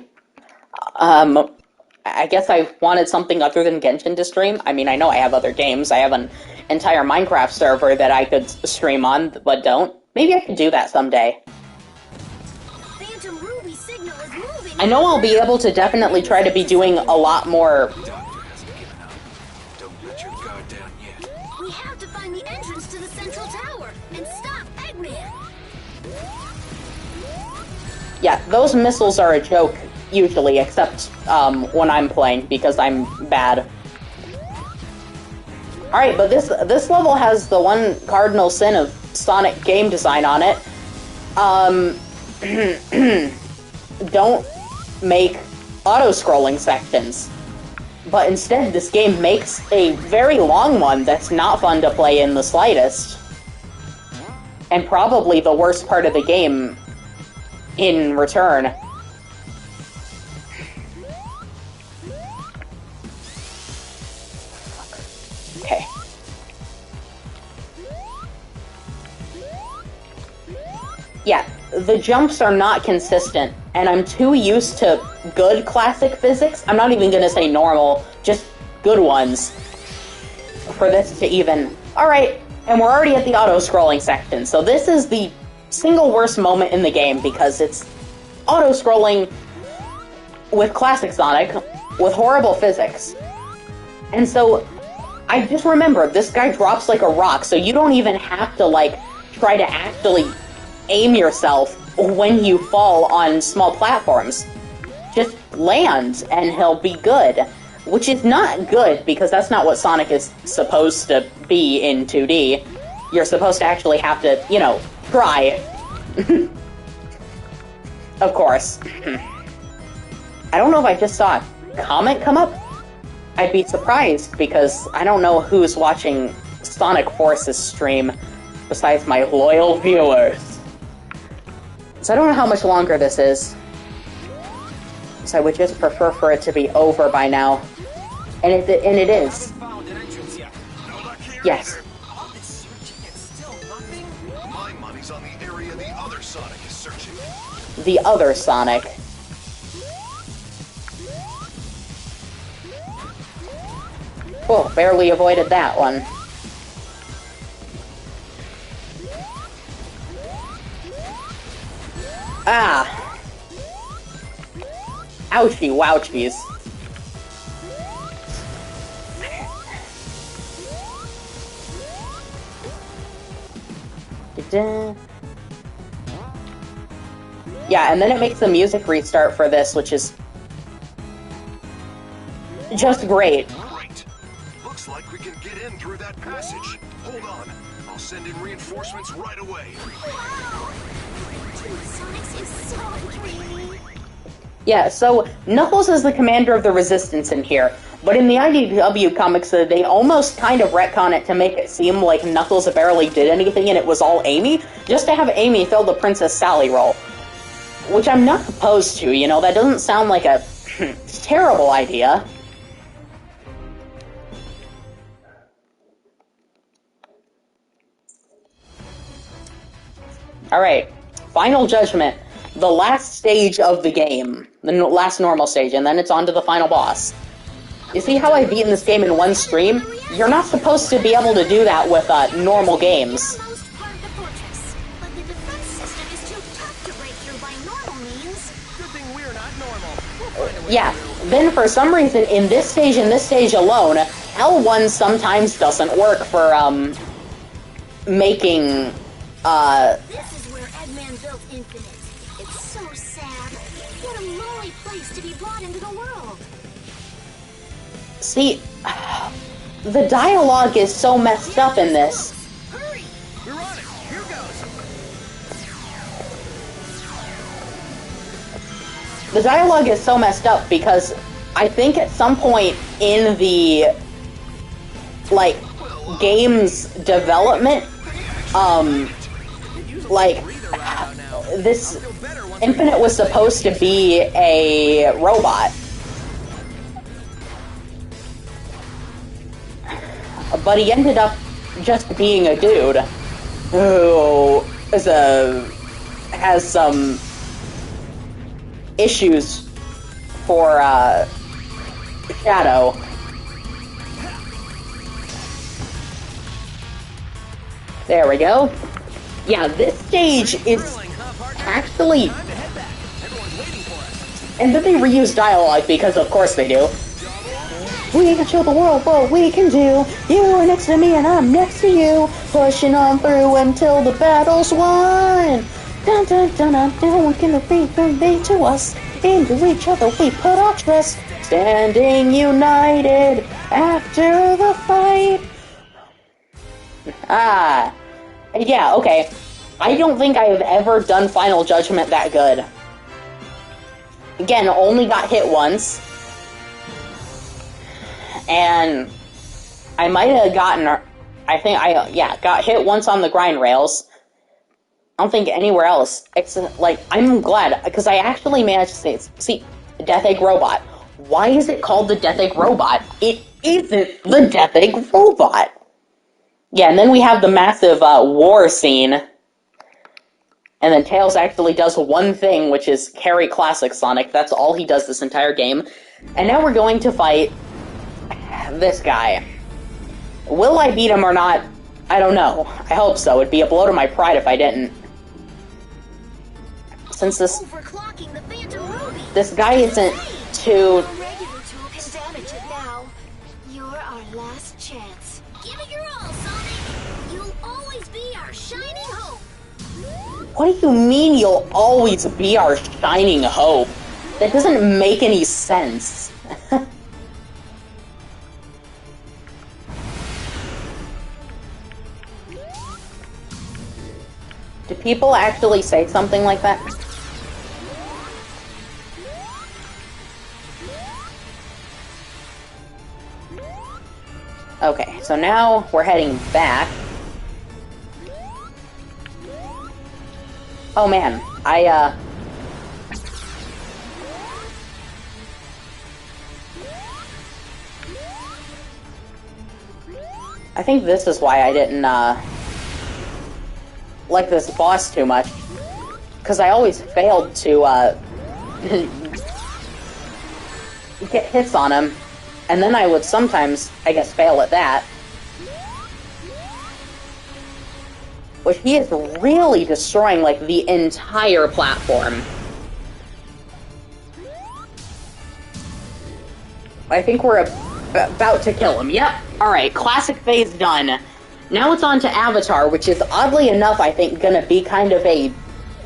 I guess I wanted something other than Genshin to stream. I mean, I know I have other games. I have an entire Minecraft server that I could stream on, but don't. Maybe I could do that someday. Phantom Ruby signal is moving. I know I'll be able to definitely try to be doing a lot more. Don't let your guard down yet. We have to find the entrance to the central tower and stop Eggman. Yeah, those missiles are a joke, usually, except when I'm playing, because I'm bad. Alright, but this level has the one cardinal sin of Sonic game design on it. Don't make auto-scrolling sections. But instead, this game makes a very long one that's not fun to play in the slightest. And probably the worst part of the game in return. Okay. Yeah, the jumps are not consistent, and I'm too used to good classic physics. I'm not even gonna say normal, just good ones, for this to even... Alright, and we're already at the auto-scrolling section, so this is the single worst moment in the game, because it's auto-scrolling with classic Sonic, with horrible physics. And so, I just remembered, this guy drops like a rock, so you don't even have to, like, try to actually aim yourself when you fall on small platforms. Just land, and he'll be good. Which is not good, because that's not what Sonic is supposed to be in 2D. You're supposed to actually have to, you know, try. Of course. I don't know if I just saw a comment come up. I'd be surprised, because I don't know who's watching Sonic Force's stream besides my loyal viewers. So I don't know how much longer this is. So I would just prefer for it to be over by now. And it is. Yes. My money's on the area the other Sonic is searching. The other Sonic. Oh, barely avoided that one. Ah! Ouchie wouchies. Yeah, and then it makes the music restart for this, which is just great. Great. Looks like we can get in through that passage. Hold on. I'll send in reinforcements right away. Wow! Team Sonics is so dreamy. Yeah, so Knuckles is the commander of the Resistance in here, but in the IDW comics, they almost kind of retcon it to make it seem like Knuckles barely did anything and it was all Amy, just to have Amy fill the Princess Sally role. Which I'm not opposed to, you know, that doesn't sound like a terrible idea. Alright, Final Judgment. The last stage of the game. The last normal stage, and then it's on to the final boss. You see how I've beaten this game in one stream? You're not supposed to be able to do that with normal games. Most part of the fortress, but the defense system is too tough to break through by normal means. Good thing we're not normal. We'll find a way Yeah, through. then for some reason, in this stage alone, L1 sometimes doesn't work for, making, This is where Eggman built Infinite. It's so sad. What a lonely place to be brought into the world. see, the dialogue is so messed up in this. Hurry! We're on it. Here goes. The dialogue is so messed up because I think at some point in the, like, game's development, like, this Infinite was supposed to be a robot. But he ended up just being a dude who has some issues for Shadow. There we go. Yeah, this stage is actually... Time to head back. Everyone's waiting for us. And then they reuse dialogue, because of course they do. We can show the world what we can do. You are next to me and I'm next to you. Pushing on through until the battle's won. Dun dun dun dun dun, we can relate to us. Into each other we put our trust. Standing united after the fight. Ah. Yeah, okay. I don't think I have ever done Final Judgment that good. Again, only got hit once. And I might have gotten, got hit once on the grind rails. I don't think anywhere else. Except, like, I'm glad, because I actually managed to see, Death Egg Robot. Why is it called the Death Egg Robot? It isn't the Death Egg Robot. Yeah, and then we have the massive war scene. And then Tails actually does one thing, which is carry Classic Sonic. That's all he does this entire game. And now we're going to fight this guy. Will I beat him or not? I don't know. I hope so. It'd be a blow to my pride if I didn't. Since this guy isn't too... A regular tool can damage it now. You're our last chance. Give it your all, Sonic. You'll always be our shining hope. What do you mean you'll always be our shining hope? That doesn't make any sense. Do people actually say something like that? Okay, so now we're heading back. Oh man, I think this is why I didn't, like this boss too much. Because I always failed to, get hits on him. And then I would sometimes, I guess, fail at that. Which he is really destroying, like, the entire platform. I think we're about to kill him. Yep. Alright, classic phase done. Now it's on to Avatar, which is, oddly enough, I think, gonna be kind of a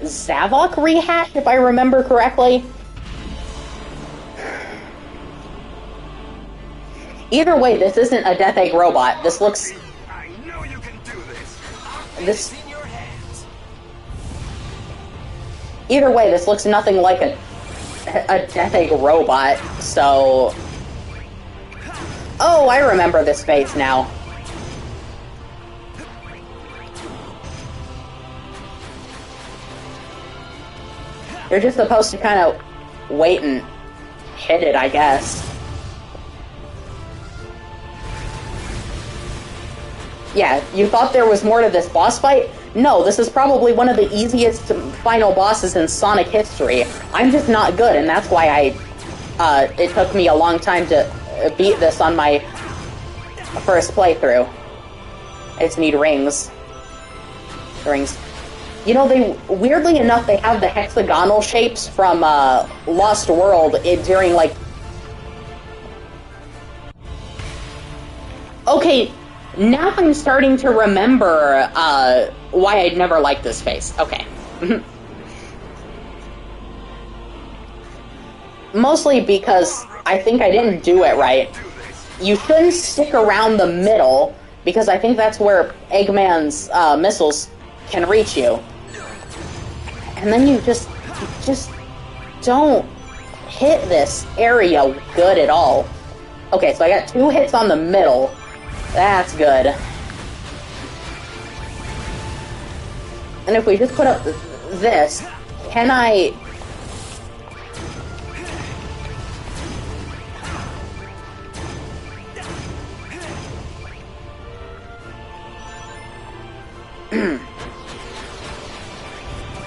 Zavok rehash, if I remember correctly. Either way, this isn't a Death Egg robot. This looks... I know you can do this. This... Either way, this looks nothing like a Death Egg robot, so... Oh, I remember this phase now. You're just supposed to kind of wait and hit it, I guess. Yeah, you thought there was more to this boss fight? No, this is probably one of the easiest final bosses in Sonic history. I'm just not good, and that's why it took me a long time to beat this on my first playthrough. I just need rings. Rings. You know, weirdly enough, they have the hexagonal shapes from Lost World during, like... Okay, now I'm starting to remember why I'd never liked this phase. Okay. Mostly because I think I didn't do it right. You shouldn't stick around the middle, because I think that's where Eggman's missiles can reach you. And then you just don't hit this area good at all. Okay, so I got 2 hits on the middle. That's good. And if we just put up this, can I...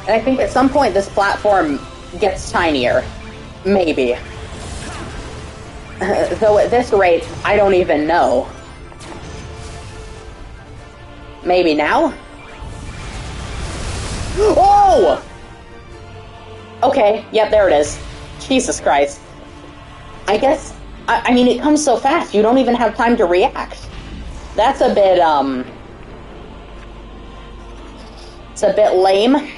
And I think at some point this platform gets tinier. Maybe. Though at this rate, I don't even know. Maybe now? Oh! Okay, yep, there it is. Jesus Christ. I guess, I mean, it comes so fast, you don't even have time to react. That's a bit, it's a bit lame.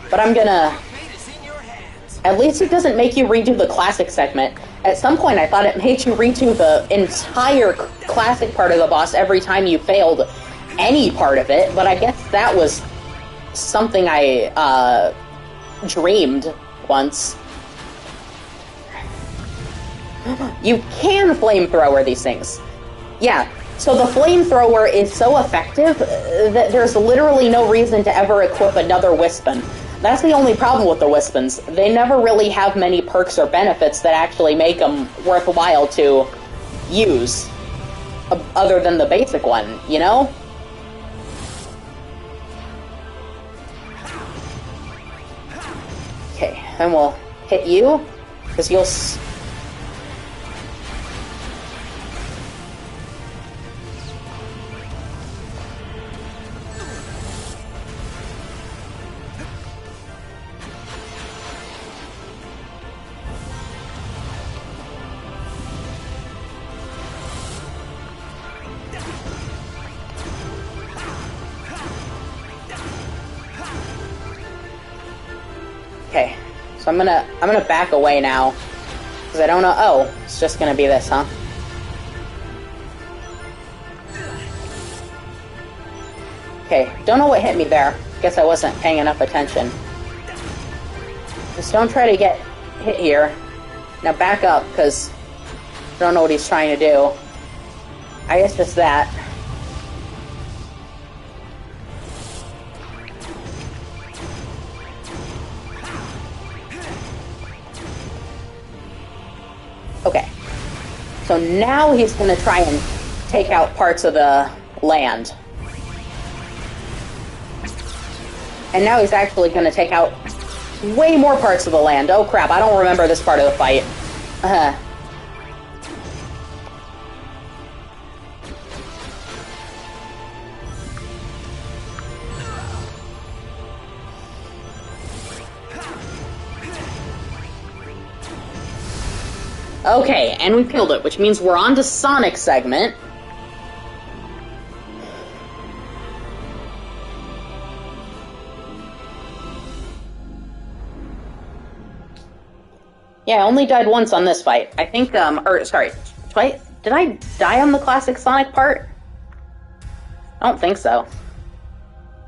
But I'm gonna... At least it doesn't make you redo the classic segment. At some point I thought it made you redo the entire classic part of the boss every time you failed any part of it, but I guess that was something I, dreamed once. You can flamethrower these things. Yeah, so the flamethrower is so effective that there's literally no reason to ever equip another Wispin. That's the only problem with the Wispins. They never really have many perks or benefits that actually make them worthwhile to use, other than the basic one, you know? and we'll hit you, because you'll... Okay, so I'm gonna back away now, because I don't know... Oh, it's just gonna be this, huh? Okay, don't know what hit me there. Guess I wasn't paying enough attention. Just don't try to get hit here. Now back up, because I don't know what he's trying to do. I guess just that. Okay, so now he's going to try and take out parts of the land. And now he's actually going to take out way more parts of the land. Oh crap, I don't remember this part of the fight. Okay, and we killed it, which means we're on to Sonic segment. Yeah, I only died once on this fight. I think, sorry, did I die on the classic Sonic part? I don't think so.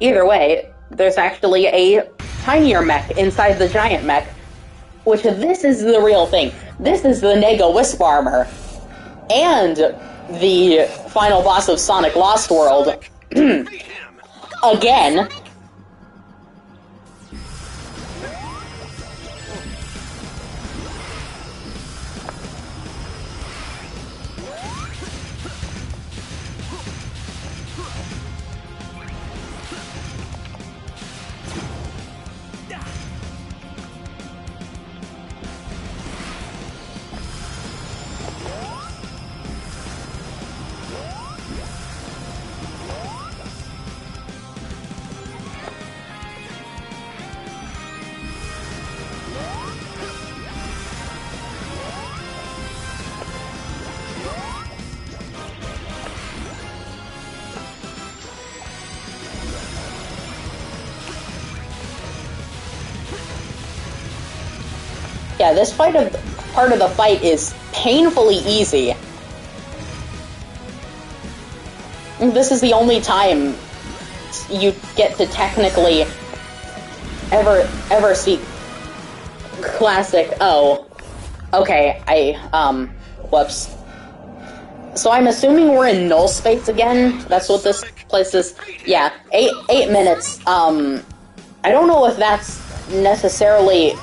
Either way, there's actually a tinier mech inside the giant mech, which this is the real thing. This is the Nega Wisp armor, and the final boss of Sonic Lost World. Again. Yeah, this part of the fight is painfully easy. This is the only time you get to technically ever see classic. Oh, okay. Whoops. So I'm assuming we're in null space again. That's what this place is. Yeah, 8 minutes. I don't know if that's necessarily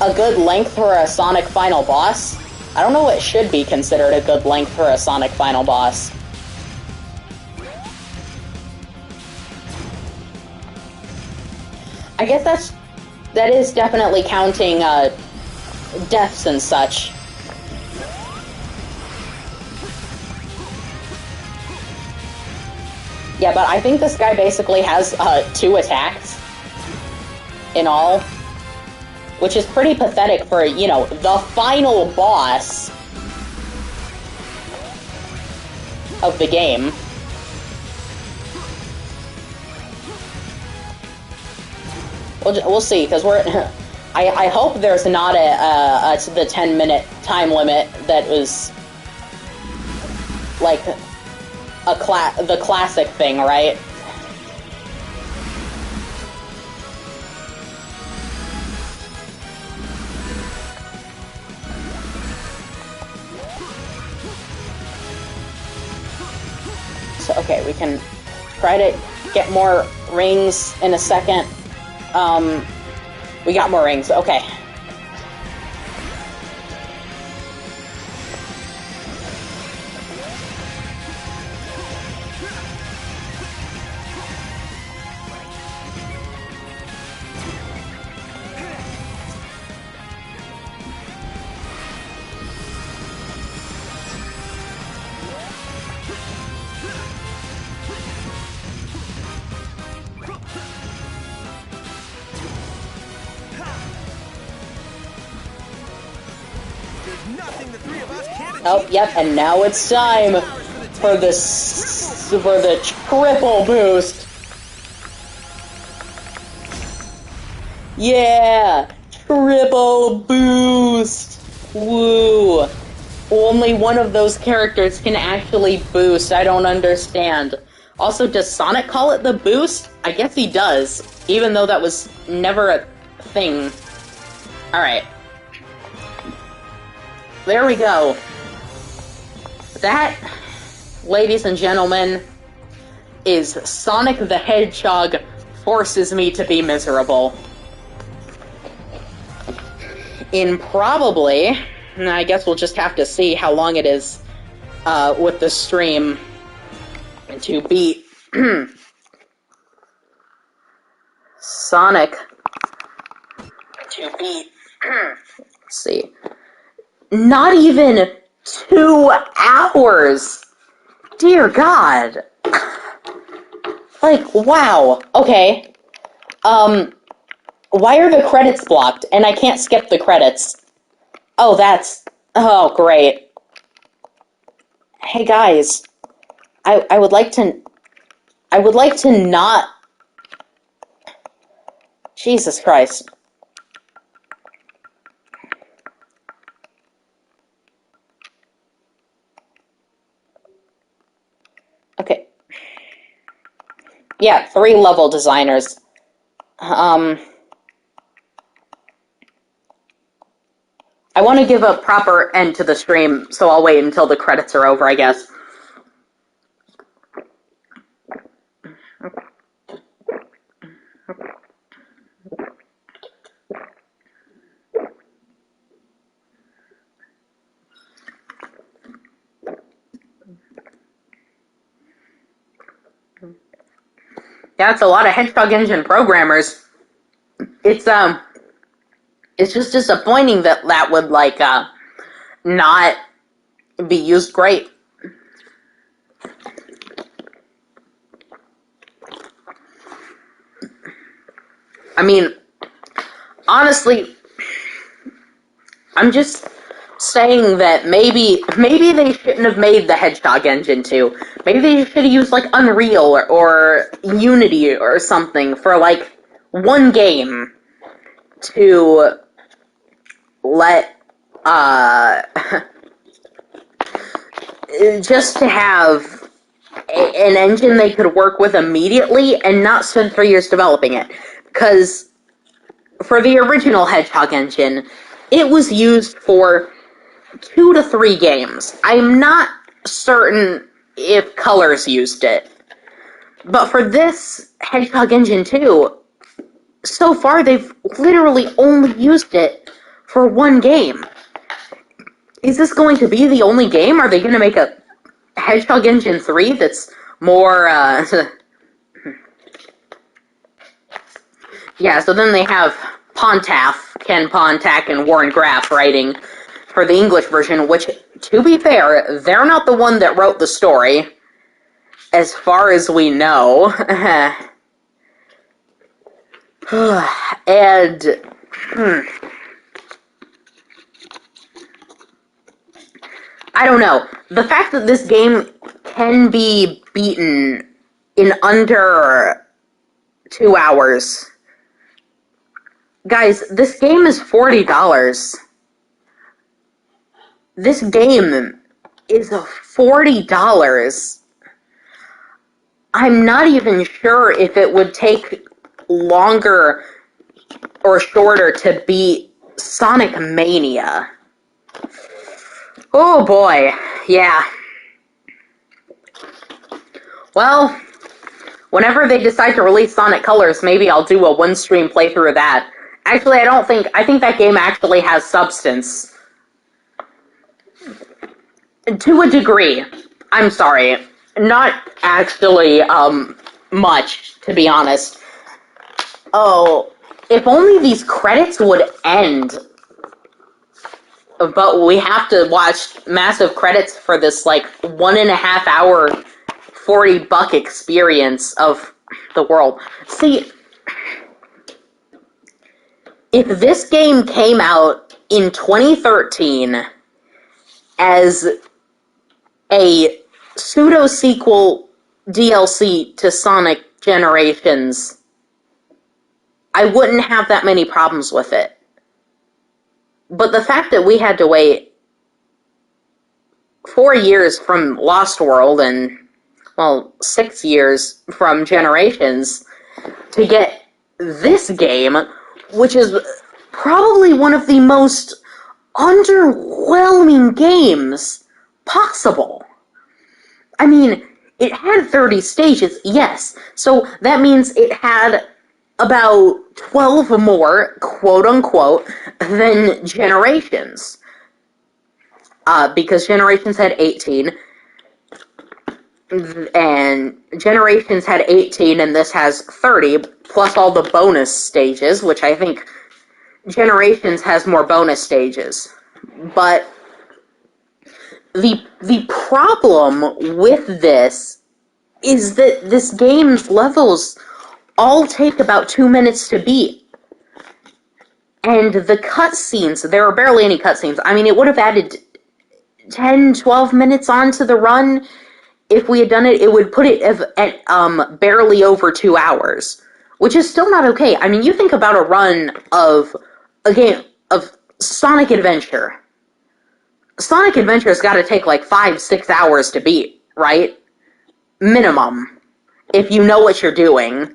a good length for a Sonic final boss. I don't know what should be considered a good length for a Sonic final boss. I guess that is definitely counting deaths and such. Yeah, but I think this guy basically has 2 attacks in all, which is pretty pathetic for, you know, the final boss of the game. We'll see, because we're... I hope there's not the 10-minute time limit that was, like, the classic thing, right? So, okay, we can try to get more rings in a second. We got more rings, okay. Oh, yep, and now it's time for the triple boost. Yeah, triple boost. Woo. Only one of those characters can actually boost. I don't understand. Also, does Sonic call it the boost? I guess he does, even though that was never a thing. Alright. There we go. That, ladies and gentlemen, is Sonic the Hedgehog Forces Me to Be Miserable. In probably, and I guess we'll just have to see how long it is with the stream to beat Sonic. Let's see. Not even 2 hours! Dear God. Like, wow. Okay. Why are the credits blocked? And I can't skip the credits. Oh, oh, great. Hey, guys. I would like to not... Jesus Christ. Okay. Yeah, 3 level designers. I want to give a proper end to the stream, so I'll wait until the credits are over, I guess. Yeah, it's a lot of Hedgehog Engine programmers. It's just disappointing that that would, like, not be used great. I mean, honestly, I'm just saying that maybe they shouldn't have made the Hedgehog Engine 2. Maybe they should have used, like, Unreal or Unity or something for, like, one game to let, just to have an engine they could work with immediately and not spend 3 years developing it. Because for the original Hedgehog engine, it was used for 2 to 3 games. I'm not certain if Colors used it. But for this Hedgehog Engine 2, so far they've literally only used it for 1 game. Is this going to be the only game? Are they going to make a Hedgehog Engine 3 that's more, Yeah, so then they have Ken Pontac, and Warren Graff writing for the English version, which, to be fair, they're not the one that wrote the story, as far as we know. And... I don't know. The fact that this game can be beaten in under 2 hours... Guys, this game is $40. This game is $40. I'm not even sure if it would take longer or shorter to beat Sonic Mania. Oh boy, yeah. Well, whenever they decide to release Sonic Colors, maybe I'll do a one-stream playthrough of that. Actually, I think that game actually has substance. To a degree. I'm sorry. Not actually, much, to be honest. Oh, if only these credits would end. But we have to watch massive credits for this, like, 1.5 hour, $40 experience of the world. See... If this game came out in 2013, as a pseudo-sequel DLC to Sonic Generations, I wouldn't have that many problems with it. But the fact that we had to wait 4 years from Lost World and, 6 years from Generations to get this game, which is probably one of the most underwhelming games possible. I mean, it had 30 stages, yes, so that means it had about 12 more, quote-unquote, than Generations. Because Generations had 18, and Generations had 18, and this has 30, plus all the bonus stages, which I think Generations has more bonus stages. But the problem with this is that this game's levels all take about 2 minutes to beat. And the cutscenes, there are barely any cutscenes. I mean, it would have added 10, 12 minutes onto the run. If we had done it, it would put it at barely over 2 hours, which is still not okay. I mean, you think about a run of a game of Sonic Adventure. Sonic Adventure's got to take like 5-6 hours to beat, right? Minimum, if you know what you're doing.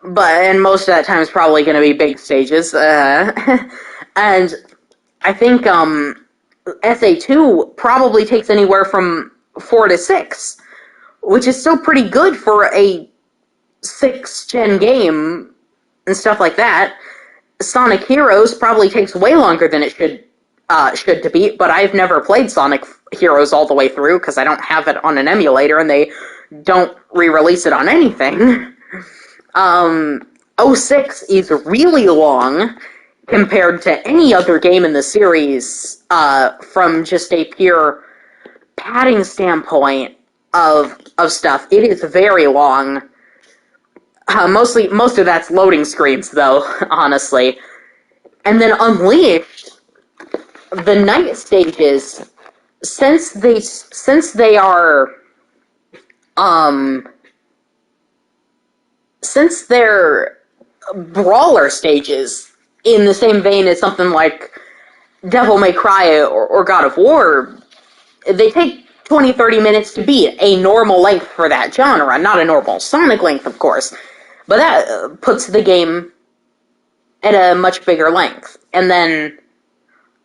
And most of that time is probably going to be big stages. And I think SA2 probably takes anywhere from 4 to 6, which is still pretty good for a 6th-gen game and stuff like that. Sonic Heroes probably takes way longer than it should to beat, but I've never played Sonic Heroes all the way through because I don't have it on an emulator and they don't re-release it on anything. 06 is really long compared to any other game in the series from just a pure padding standpoint of stuff. It is very long. Most of that's loading screens, though, honestly. And then Unleashed, the night stages, since they're brawler stages, in the same vein as something like Devil May Cry or God of War, they take 20-30 minutes to beat, a normal length for that genre. Not a normal Sonic length, of course, but that puts the game at a much bigger length. And then,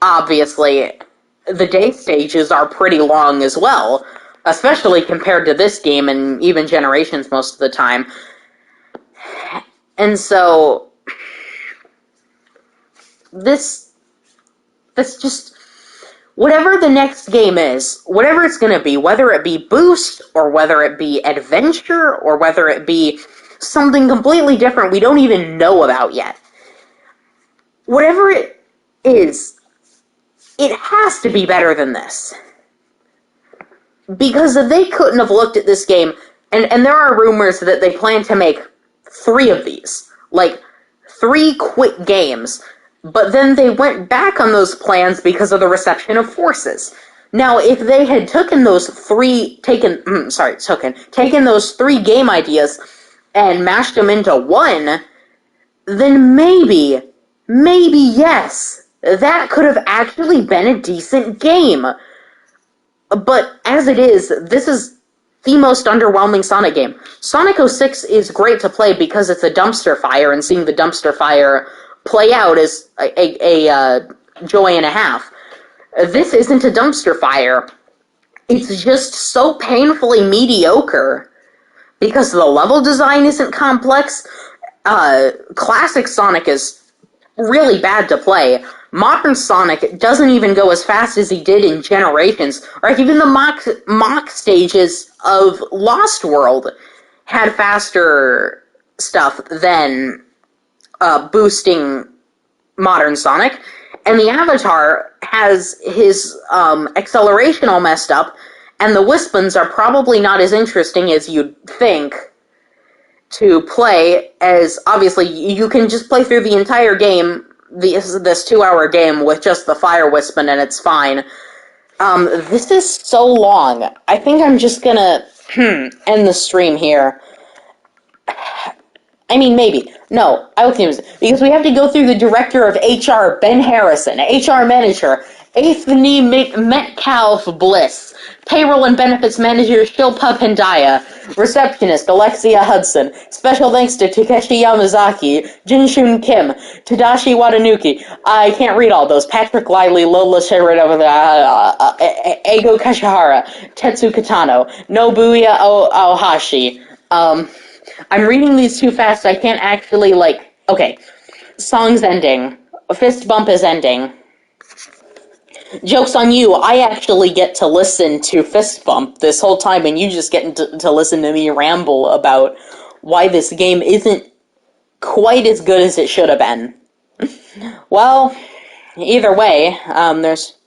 obviously, the day stages are pretty long as well, especially compared to this game and even Generations most of the time. And so, this just, whatever the next game is, whatever it's going to be, whether it be Boost, or whether it be Adventure, or whether it be something completely different we don't even know about yet, whatever it is, it has to be better than this. Because they couldn't have looked at this game, and there are rumors that they plan to make 3 of these. Like, 3 quick games. But then they went back on those plans because of the reception of Forces. Now, if they had taken those 3 game ideas and mashed them into one, then maybe, yes, that could have actually been a decent game. But as it is, this is the most underwhelming Sonic game. Sonic 06 is great to play because it's a dumpster fire, and seeing the dumpster fire play out is a joy and a half. This isn't a dumpster fire. It's just so painfully mediocre because the level design isn't complex. Classic Sonic is really bad to play. Modern Sonic doesn't even go as fast as he did in Generations. Or even the mock stages of Lost World had faster stuff than boosting modern Sonic. And the Avatar has his acceleration all messed up, and the Wispons are probably not as interesting as you'd think to play, as obviously you can just play through the entire game, this 2-hour game, with just the Fire Wispon, and it's fine. This is so long. I think I'm just gonna end the stream here. I mean, maybe. No, I will continue because we have to go through the director of HR, Ben Harrison, HR manager, Anthony Metcalf Bliss, payroll and benefits manager, Shilpa Pandya, receptionist, Alexia Hudson. Special thanks to Takeshi Yamazaki, Jinshun Kim, Tadashi Watanuki. I can't read all those. Patrick Lively, Lola Sheridan, Ego Kashihara, Tetsu Katano, Nobuya Ohashi. I'm reading these too fast, I can't actually, okay. Song's ending. Fist bump is ending. Joke's on you, I actually get to listen to Fist Bump this whole time, and you just get to listen to me ramble about why this game isn't quite as good as it should have been. Well, either way, there's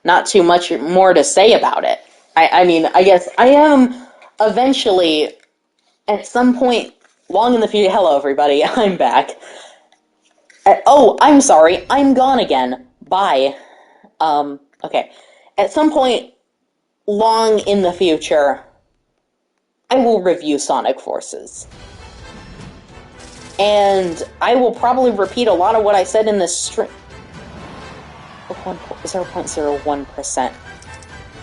not too much more to say about it. I mean, I guess I am eventually, at some point, long in the future. Hello, everybody. I'm back. Oh, I'm sorry. I'm gone again. Bye. Okay. At some point, long in the future, I will review Sonic Forces. And I will probably repeat a lot of what I said in this stream. 0.01%.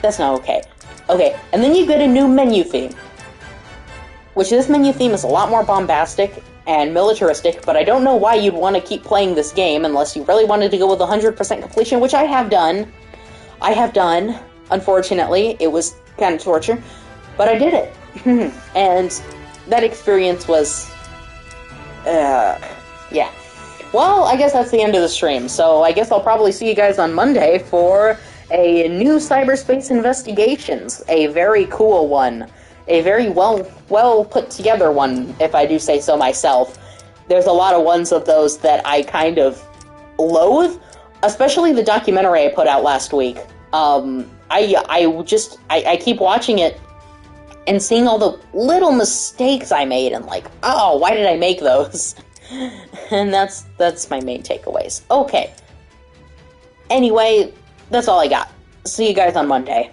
That's not okay. Okay, and then you get a new menu theme. Which this menu theme is a lot more bombastic and militaristic, but I don't know why you'd want to keep playing this game unless you really wanted to go with 100% completion, which I have done. Unfortunately. It was kind of torture, but I did it. And that experience was... yeah. Well, I guess that's the end of the stream, so I guess I'll probably see you guys on Monday for a new Cyberspace Investigations, a very cool one. A very well put together one, if I do say so myself. There's a lot of ones of those that I kind of loathe, especially the documentary I put out last week. I keep watching it and seeing all the little mistakes I made and like, oh, why did I make those? And that's my main takeaways. Okay. Anyway, that's all I got. See you guys on Monday.